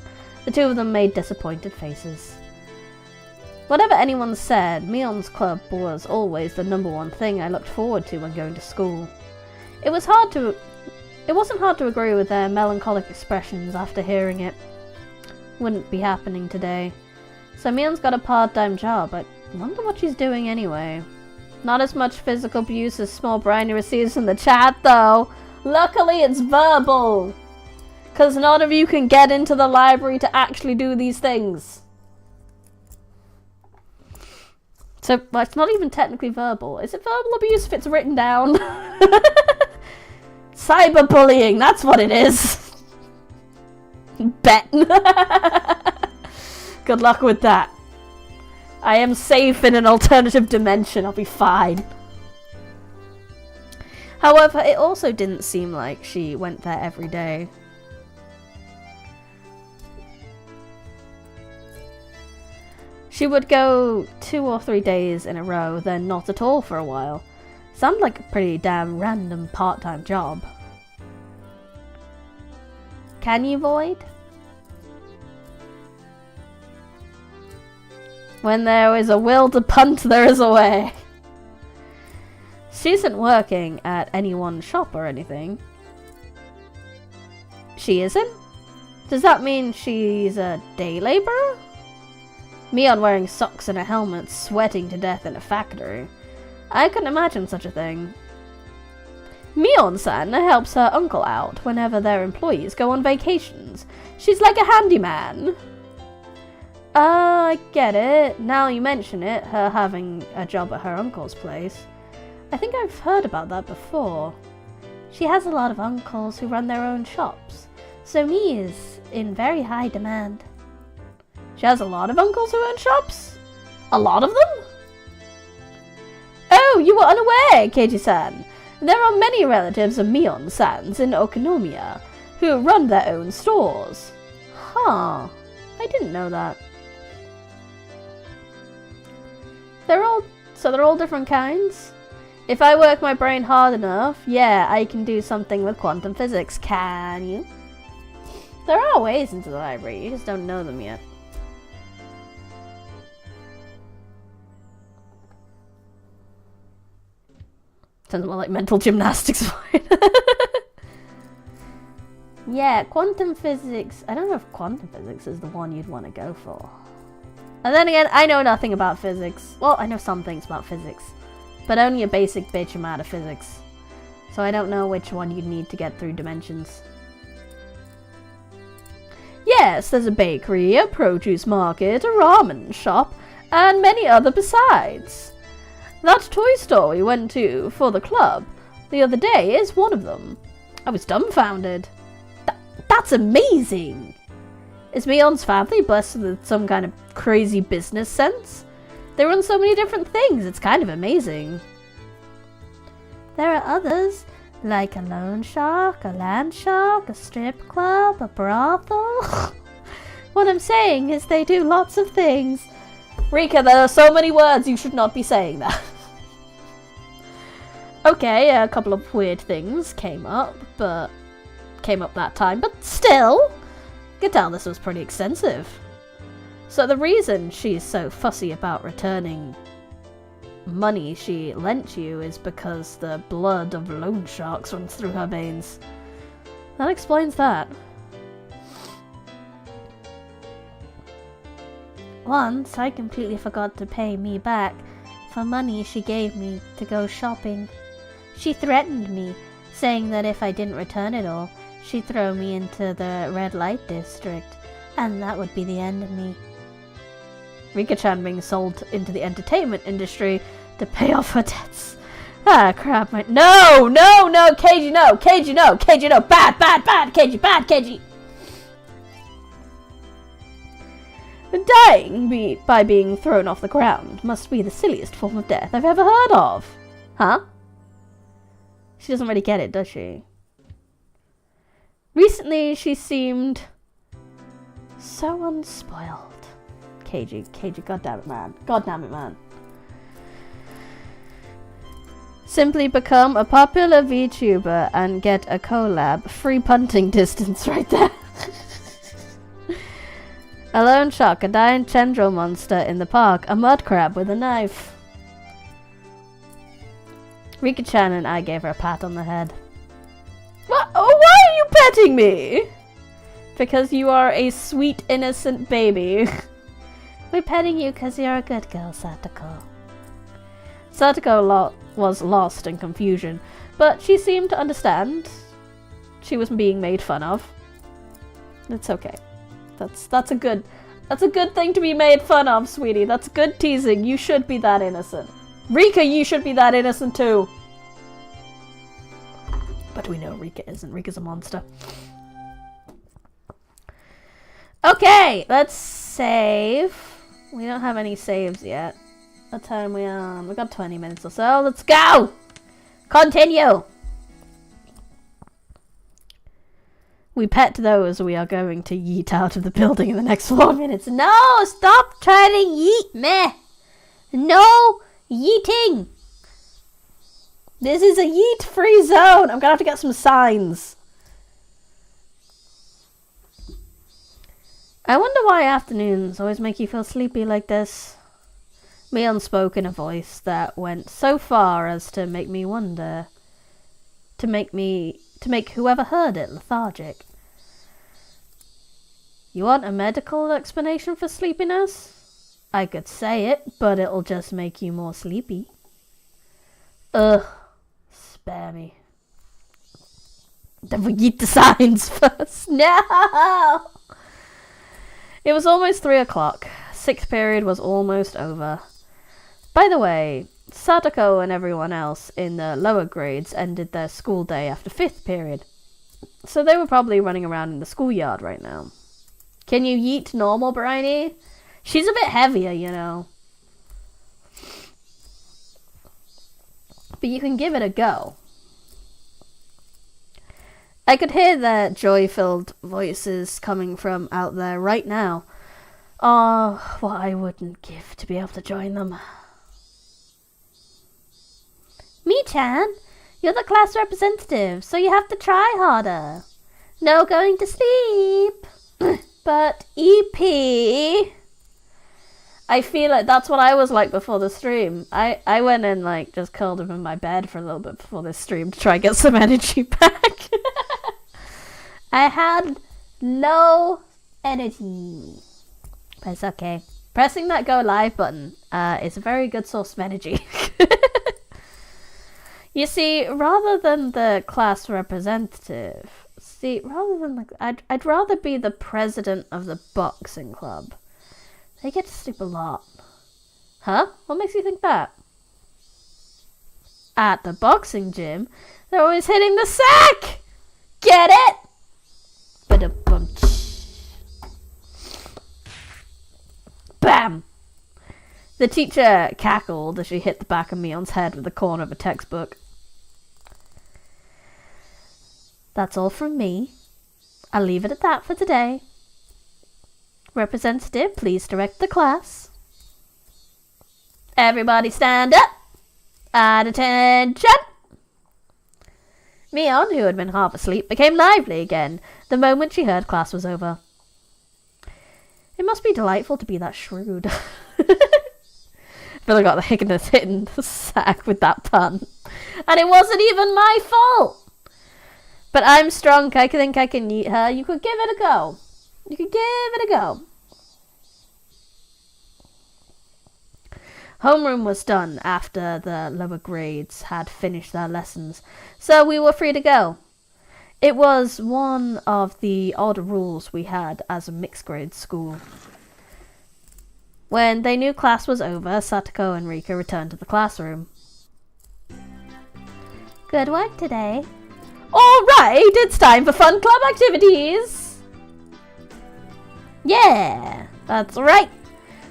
The two of them made disappointed faces. Whatever anyone said, Mion's club was always the number one thing I looked forward to when going to school. It was hard It wasn't hard to agree with their melancholic expressions after hearing it. Wouldn't be happening today. So Mion's got a part-time job. I wonder what she's doing anyway. Not as much physical abuse as Small Briny receives in the chat, though. Luckily, it's verbal. Because none of you can get into the library to actually do these things. So, well, it's not even technically verbal. Is it verbal abuse if it's written down? Cyberbullying, that's what it is. Bet. Good luck with that. I am safe in an alternative dimension. I'll be fine. However, it also didn't seem like she went there every day. She would go 2 or 3 days in a row, then not at all for a while. Sounded like a pretty damn random part-time job. Can you void? When there is a will to punt, there is a way. She isn't working at any one shop or anything. She isn't? Does that mean she's a day laborer? Mion wearing socks and a helmet, sweating to death in a factory. I couldn't imagine such a thing. Mion-san helps her uncle out whenever their employees go on vacations. She's like a handyman. I get it. Now you mention it, her having a job at her uncle's place. I think I've heard about that before. She has a lot of uncles who run their own shops, so Mi is in very high demand. She has a lot of uncles who own shops? A lot of them? Oh, you were unaware, Keiji-san. There are many relatives of Mion-sans in Okonomiya who run their own stores. Huh. I didn't know that. They're all different kinds? If I work my brain hard enough, yeah, I can do something with quantum physics, can you? There are ways into the library, you just don't know them yet. Sounds more like mental gymnastics. Yeah, quantum physics. I don't know if quantum physics is the one you'd want to go for. And then again, I know nothing about physics. Well, I know some things about physics, but only a basic bitch amount of physics. So I don't know which one you'd need to get through dimensions. Yes, there's a bakery, a produce market, a ramen shop, and many other besides. That toy store we went to for the club the other day is one of them. I was dumbfounded. That's amazing! Is Mion's family blessed with some kind of crazy business sense? They run so many different things, it's kind of amazing. There are others, like a loan shark, a land shark, a strip club, a brothel. What I'm saying is they do lots of things. Rika, there are so many words, you should not be saying that. Okay, a couple of weird things came up that time, but still, you can tell this was pretty extensive. So the reason she's so fussy about returning money she lent you is because the blood of loan sharks runs through her veins. That explains that. Once, I completely forgot to pay me back for money she gave me to go shopping. She threatened me, saying that if I didn't return it all, she'd throw me into the red light district, and that would be the end of me. Rika-chan being sold into the entertainment industry to pay off her debts. Ah, crap, No, Keiji, no! Keiji, no! Keiji, no! Bad! Keiji, bad, Keiji! Dying by being thrown off the ground must be the silliest form of death I've ever heard of. Huh? She doesn't really get it, does she? Recently, she seemed so unspoiled. Keiji, goddammit, man. Goddammit, man. Simply become a popular VTuber and get a collab. Free punting distance right there. A lone shark, a giant tendril monster in the park, a mud crab with a knife. Rika-chan and I gave her a pat on the head. What? Oh, petting me? Because you are a sweet, innocent baby. We're petting you because you're a good girl, Satoko. Satoko was lost in confusion, but she seemed to understand. She was being made fun of. It's okay. That's a good thing to be made fun of, sweetie. That's good teasing. You should be that innocent. Rika, you should be that innocent too. But we know Rika isn't. Rika's a monster. Okay, let's save. We don't have any saves yet. What time are we on? We've got 20 minutes or so. Let's go! Continue! We pet those we are going to yeet out of the building in the next 4 minutes. No! Stop trying to yeet me! No yeeting! This is a yeet-free zone! I'm gonna have to get some signs. I wonder why afternoons always make you feel sleepy like this. Mion spoke in a voice that went so far as to make me wonder. To make whoever heard it lethargic. You want a medical explanation for sleepiness? I could say it, but it'll just make you more sleepy. Ugh. Spare me. Then we eat the signs first. No! It was almost 3 o'clock. 6th period was almost over. By the way, Sadako and everyone else in the lower grades ended their school day after 5th period. So they were probably running around in the schoolyard right now. Can you yeet normal, Bryony? She's a bit heavier, you know. But you can give it a go. I could hear their joy-filled voices coming from out there right now. Oh, what I wouldn't give to be able to join them. Mi-chan, you're the class representative, so you have to try harder. No going to sleep. But EP... I feel like that's what I was like before the stream. I went and like just curled up in my bed for a little bit before this stream to try and get some energy back. I had low energy. But it's okay. Pressing that go live button is a very good source of energy. You see, rather than the class representative, I'd rather be the president of the boxing club. They get to sleep a lot. Huh? What makes you think that? At the boxing gym, they're always hitting the sack! Get it? Bam! The teacher cackled as she hit the back of Mion's head with the corner of a textbook. That's all from me. I'll leave it at that for today. Representative, please direct the class. Everybody stand up. At attention. Mion, who had been half asleep, became lively again the moment she heard class was over. It must be delightful to be that shrewd. I feel like I got the Higgins hitting the sack with that pun. And it wasn't even my fault. But I'm strong. I think I can eat her. You could give it a go. You could give it a go. Homeroom was done after the lower grades had finished their lessons, so we were free to go. It was one of the odd rules we had as a mixed grade school. When they knew class was over, Satoko and Rika returned to the classroom. Good work today. All right, it's time for fun club activities. Yeah, that's right.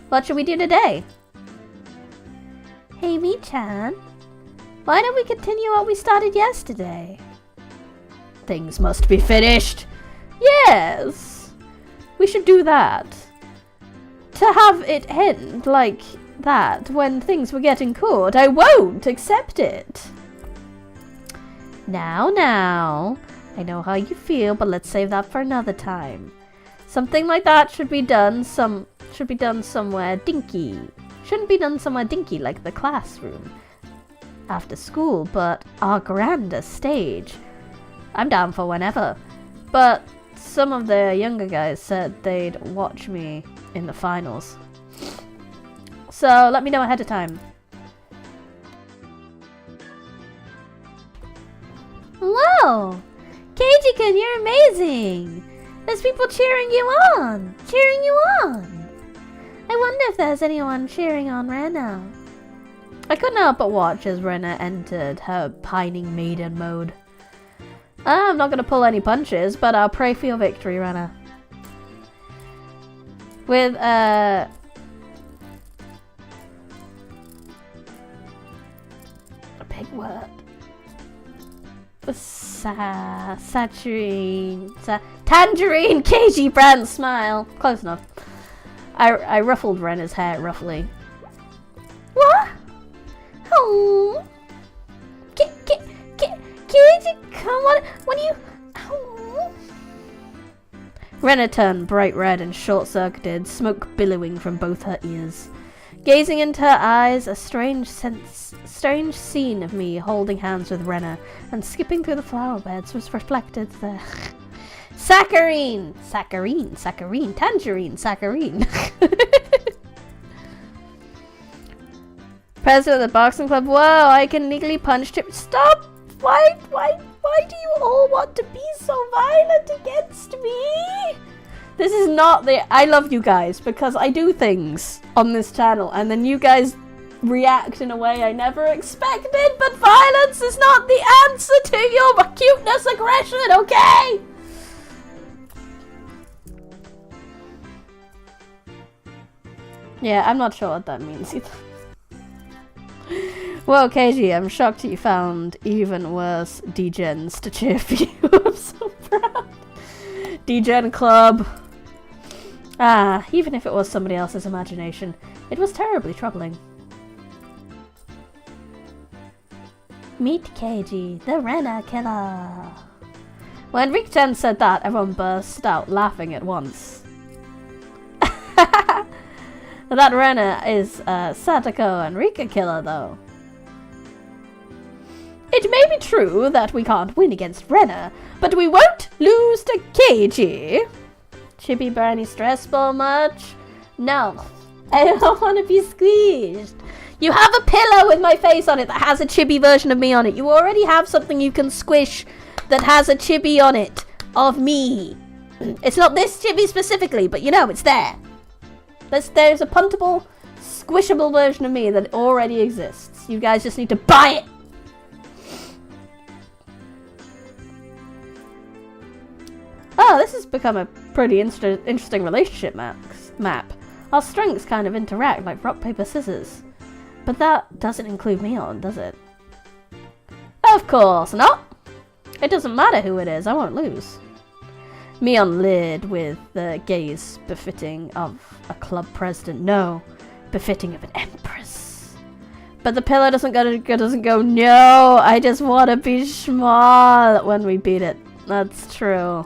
What should we do today? Hey, Mi-chan. Why don't we continue what we started yesterday? Things must be finished. Yes, we should do that. To have it end like that when things were getting caught, I won't accept it. Now, I know how you feel, but let's save that for another time. Something like that should be done somewhere dinky. Shouldn't be done somewhere dinky like the classroom after school, but our grander stage. I'm down for whenever. But some of the younger guys said they'd watch me in the finals. So let me know ahead of time. Whoa! Keiji-kun, you're amazing! There's people cheering you on! Cheering you on! I wonder if there's anyone cheering on Rena. I couldn't help but watch as Rena entered her pining maiden mode. I'm not gonna pull any punches, but I'll pray for your victory, Rena. With, a big word. Tangerine Keiji brand smile. Close enough. I ruffled Rena's hair roughly. What? Oh. Keiji, come on. What are you? Oh. Rena turned bright red and short-circuited, smoke billowing from both her ears. Gazing into her eyes, a strange scene of me holding hands with Rena and skipping through the flower beds was reflected there. Saccharine! Tangerine, saccharine. President of the boxing club, whoa, I can legally punch Chip. Stop! Why do you all want to be so violent against me? This is not the... I love you guys because I do things on this channel and then you guys react in a way I never expected, but violence is not the answer to your cuteness aggression, okay? Yeah, I'm not sure what that means either. Well, Keiji, I'm shocked you found even worse degens to cheer for you. I'm so proud. Degen Club. Ah, even if it was somebody else's imagination, it was terribly troubling. Meet Keiji, the Rena killer. When Rick-chan said that, everyone burst out laughing at once. That Rena is Satoko and Rika killer, though. It may be true that we can't win against Rena, but we won't lose to Keiji. Chibi Bernie stressful much? No, I don't want to be squeezed. You have a pillow with my face on it that has a chibi version of me on it. You already have something you can squish that has a chibi on it of me. It's not this chibi specifically, but you know, it's there. There's a puntable, squishable version of me that already exists. You guys just need to buy it. Oh, this has become a pretty interesting relationship map. Our strengths kind of interact like rock, paper, scissors. But that doesn't include Mion, does it? Of course not. It doesn't matter who it is, I won't lose. Mion leered with the gaze befitting of a club president. No, befitting of an empress. But the pillow doesn't go, no, I just want to be small when we beat it. That's true.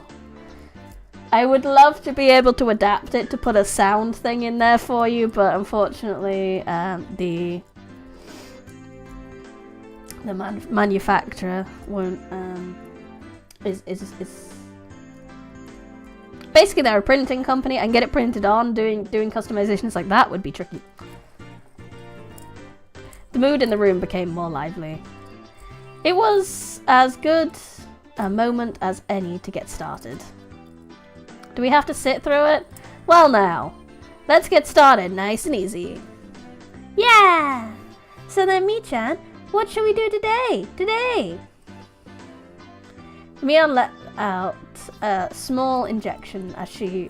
I would love to be able to adapt it to put a sound thing in there for you, but unfortunately, the manufacturer won't. Is basically they're a printing company and get it printed on. Doing customizations like that would be tricky. The mood in the room became more lively. It was as good a moment as any to get started. Do we have to sit through it? Well now, let's get started nice and easy. Yeah! So then, Mi-chan, what should we do today? Mion let out a small injection as she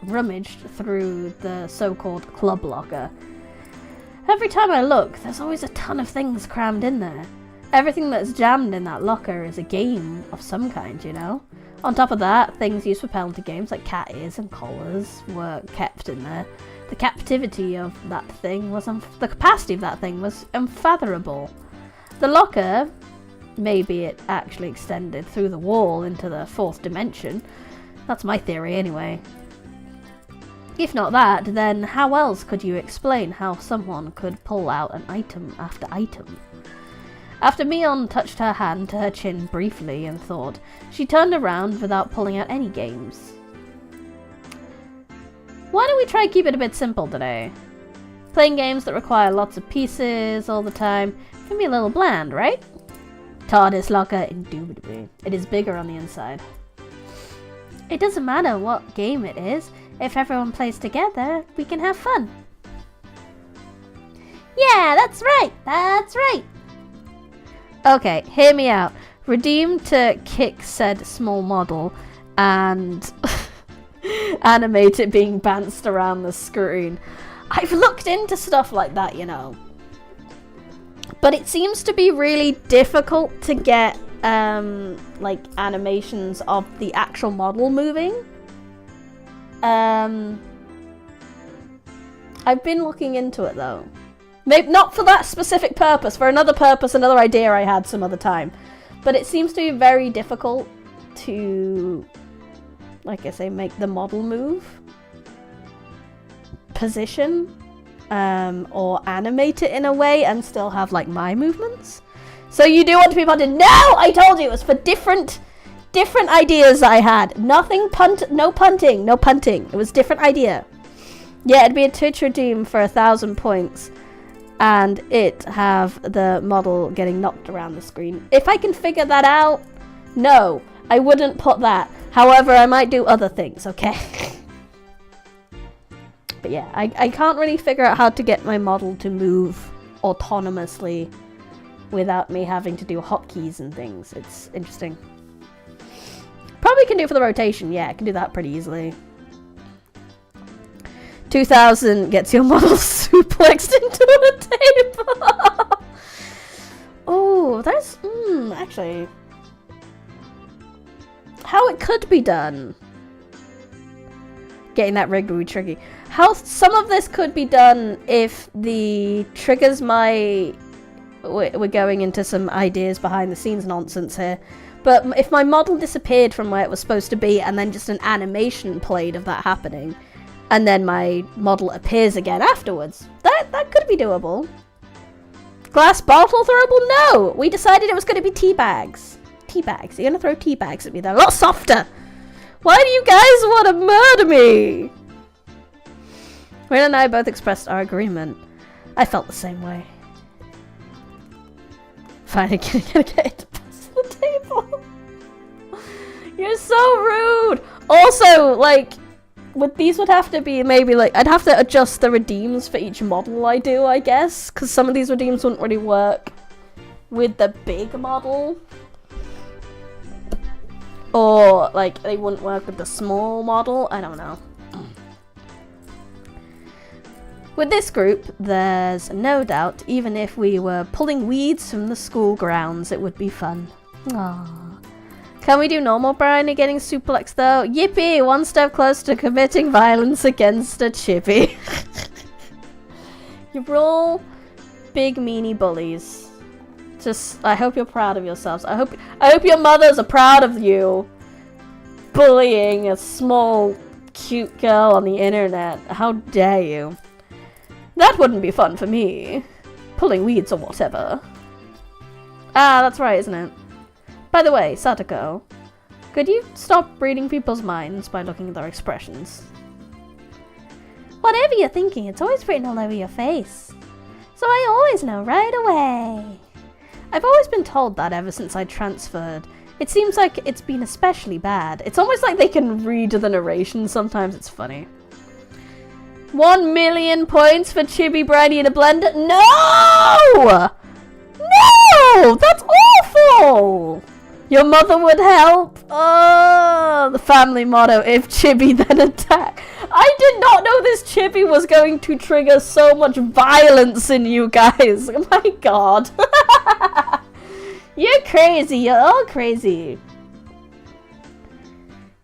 rummaged through the so-called club locker. Every time I look, there's always a ton of things crammed in there. Everything that's jammed in that locker is a game of some kind, you know? On top of that, things used for penalty games like cat ears and collars were kept in there. The capacity of that thing was unfathomable. The locker, maybe it actually extended through the wall into the fourth dimension. That's my theory anyway. If not that, then how else could you explain how someone could pull out an item after item? After Mion touched her hand to her chin briefly and thought, she turned around without pulling out any games. Why don't we try keep it a bit simple today? Playing games that require lots of pieces all the time can be a little bland, right? TARDIS locker, indubitably. It is bigger on the inside. It doesn't matter what game it is. If everyone plays together, we can have fun. Yeah, that's right! That's right! Okay, hear me out. Redeem to kick said small model and animate it being bounced around the screen. I've looked into stuff like that, you know. But it seems to be really difficult to get like animations of the actual model moving. I've been looking into it though. Maybe not for that specific purpose, for another purpose, another idea I had some other time. But it seems to be very difficult to, like I say, make the model move, position, or animate it in a way and still have like my movements. So you do want to be punted? No! I told you it was for different ideas I had. Nothing no punting. It was different idea. Yeah, it'd be a Twitch redeem for 1,000 points. And it have the model getting knocked around the screen. If I can figure that out, no, I wouldn't put that. However, I might do other things, okay? But yeah, I can't really figure out how to get my model to move autonomously without me having to do hotkeys and things. It's interesting. Probably can do it for the rotation. Yeah, I can do that pretty easily. 2,000 gets your model suplexed into a table. Oh, there's actually how it could be done. Getting that rigged would be tricky. How some of this could be done if the triggers my... We're going into some ideas behind the scenes nonsense here. But if my model disappeared from where it was supposed to be and then just an animation played of that happening, and then my model appears again afterwards, that could be doable. Glass bottle throwable? No! We decided it was going to be tea bags. Tea bags. You're going to throw tea bags at me. They're a lot softer. Why do you guys want to murder me? Rin and I both expressed our agreement. I felt the same way. Finally gonna get it to pass the table. You're so rude. Also, like, these would have to be maybe like I'd have to adjust the redeems for each model I do, I guess, because some of these redeems wouldn't really work with the big model, or like they wouldn't work with the small model. I don't know. With this group, there's no doubt, even if we were pulling weeds from the school grounds, it would be fun. Aww. Can we do normal Brian and getting suplexed though? Yippee! One step closer to committing violence against a chibi. You're all big meanie bullies. Just, I hope you're proud of yourselves. I hope your mothers are proud of you. Bullying a small, cute girl on the internet. How dare you? That wouldn't be fun for me. Pulling weeds or whatever. Ah, that's right, isn't it? By the way, Satoko, could you stop reading people's minds by looking at their expressions? Whatever you're thinking, it's always written all over your face. So I always know right away. I've always been told that ever since I transferred. It seems like it's been especially bad. It's almost like they can read the narration. Sometimes it's funny. 1 million points for Chibi Briny in a blender? No! No! That's awful! Your mother would help? Oh, the family motto, if Chibi then attack. I did not know this Chibi was going to trigger so much violence in you guys. Oh my god. You're crazy. You're all crazy.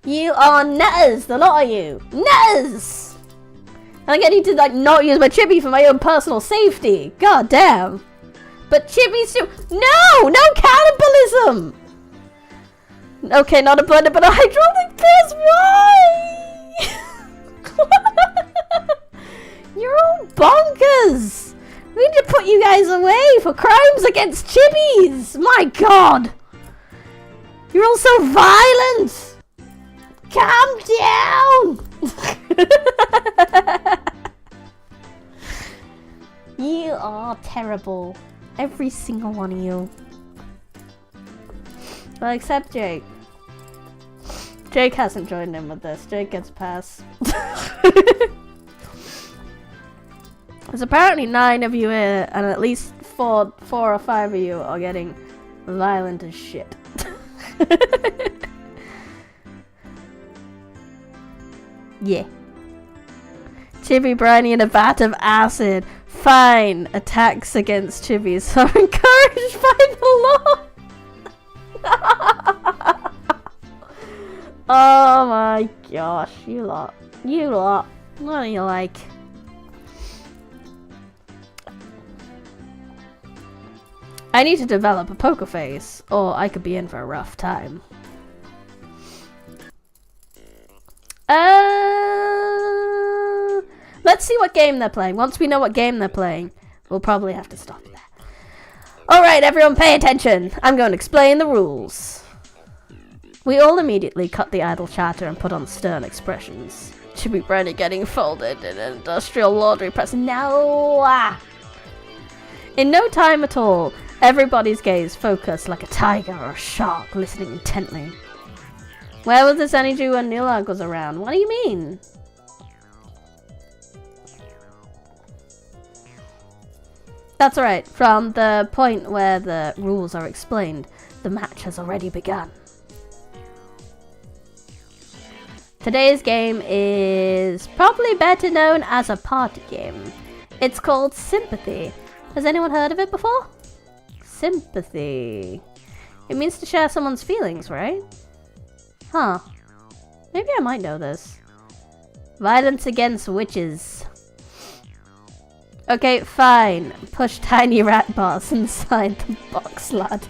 You are nutters, the lot of you. Nutters! I think I need to like not use my chibi for my own personal safety. God damn. But chibis too. No! No cannibalism! Okay, not a blender, but a hydraulic press. Why? You're all bonkers. We need to put you guys away for crimes against chibis! My god! You're all so violent! Calm down! You are terrible. Every single one of you. Well, except Jake. Jake hasn't joined in with this. Jake gets a pass. There's apparently 9 of you here, and at least 4 or 5 of you are getting violent as shit. Yeah. Chibi briny in a vat of acid. Fine. Attacks against chibis are encouraged by the law. Oh my gosh, you lot. What do you like? I need to develop a poker face, or I could be in for a rough time. Let's see what game they're playing. Once we know what game they're playing, we'll probably have to stop there. Alright, everyone pay attention. I'm going to explain the rules. We all immediately cut the idle chatter and put on stern expressions. Chibi briny getting folded in an industrial laundry press. No! In no time at all, everybody's gaze focused like a tiger or a shark, listening intently. Where was this energy when Nulak was around? What do you mean? That's right, from the point where the rules are explained, the match has already begun. Today's game is probably better known as a party game. It's called Sympathy. Has anyone heard of it before? Sympathy. It means to share someone's feelings, right? Huh. Maybe I might know this. Violence against witches. Okay, fine. Push tiny rat bars inside the box ladder.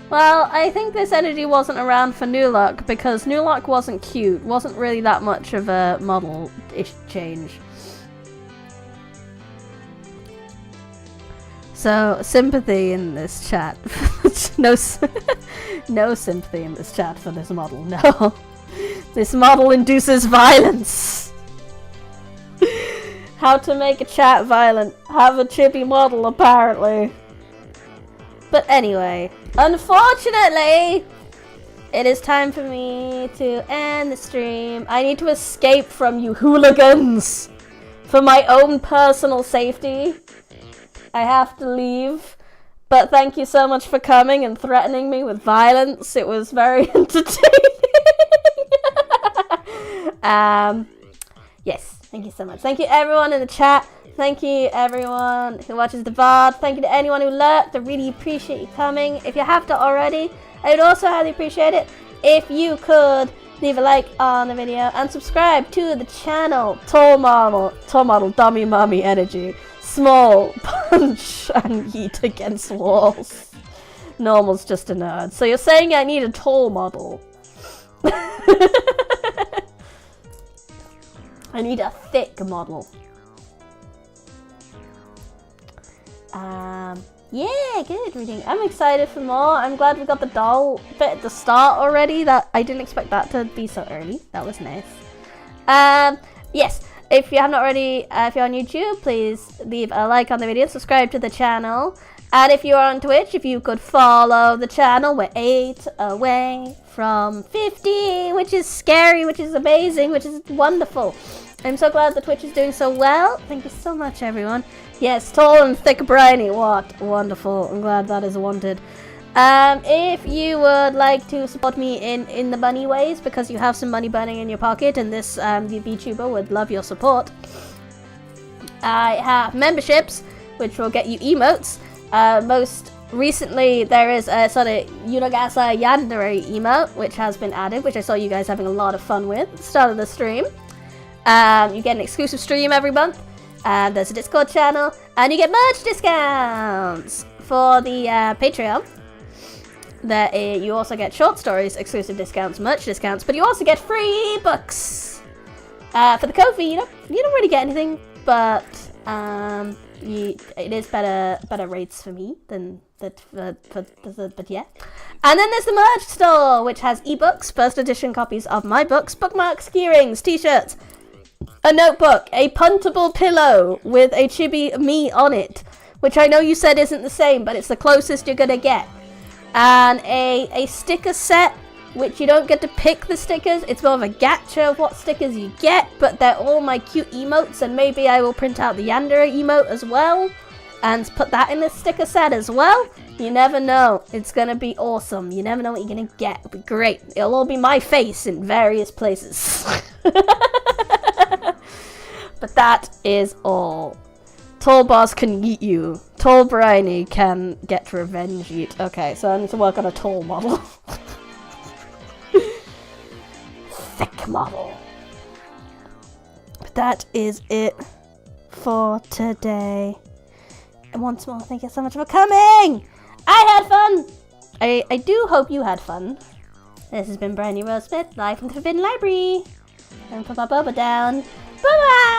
Well, I think this energy wasn't around for Nulak because Nulak wasn't cute. Wasn't really that much of a model-ish change. So, sympathy in this chat. no sympathy in this chat for this model, no. This model induces violence. How to make a chat violent. Have a chibi model, apparently. But anyway, unfortunately, it is time for me to end the stream. I need to escape from you hooligans. For my own personal safety, I have to leave. But thank you so much for coming and threatening me with violence. It was very entertaining. Yes, thank you so much. Thank you everyone in the chat. Thank you everyone who watches the VOD. Thank you to anyone who lurked. I really appreciate you coming. If you have to already, I would also highly appreciate it if you could leave a like on the video and subscribe to the channel. Tall model, dummy mommy energy. Small, punch and yeet against walls. Normal's just a nerd. So you're saying I need a tall model. I need a thick model. Yeah, good reading. I'm excited for more. I'm glad we got the doll bit at the start already. That I didn't expect that to be so early. That was nice. Yes, if you haven't already, if you're on YouTube, please leave a like on the video, subscribe to the channel. And if you're on Twitch, if you could follow the channel, we're 8 away from 50, which is scary, which is amazing, which is wonderful. I'm so glad the Twitch is doing so well. Thank you so much, everyone. Yes, tall and thick briny. What wonderful. I'm glad that is wanted. If you would like to support me in the money ways, because you have some money burning in your pocket, and this the VTuber would love your support, I have memberships, which will get you emotes. Most recently, there is a sort of Unagasa Yandere emote, which has been added, which I saw you guys having a lot of fun with at the start of the stream. You get an exclusive stream every month. There's a Discord channel, and you get merch discounts for the Patreon. You also get short stories, exclusive discounts, merch discounts, but you also get free books. For the kofi, you don't really get anything, but it is better rates for me than that. But yeah. And then there's the merch store, which has ebooks, first edition copies of my books, bookmarks, keyrings, t-shirts, a notebook, a puntable pillow with a chibi me on it, which I know you said isn't the same, but it's the closest you're gonna get. And a sticker set, which you don't get to pick the stickers. It's more of a gacha of what stickers you get, but they're all my cute emotes, and maybe I will print out the Yandere emote as well and put that in the sticker set as well. You never know. It's gonna be awesome. You never know what you're gonna get. It'll be great. It'll all be my face in various places. But that is all. Tall boss can eat you. Tall briny can get revenge eat. Okay, so I need to work on a tall model. Thick model. But that is it for today. And once more, thank you so much for coming! I had fun! I do hope you had fun. This has been Briny Rose Smith, live from the Forbidden Library. And put my boba down. Bye-bye!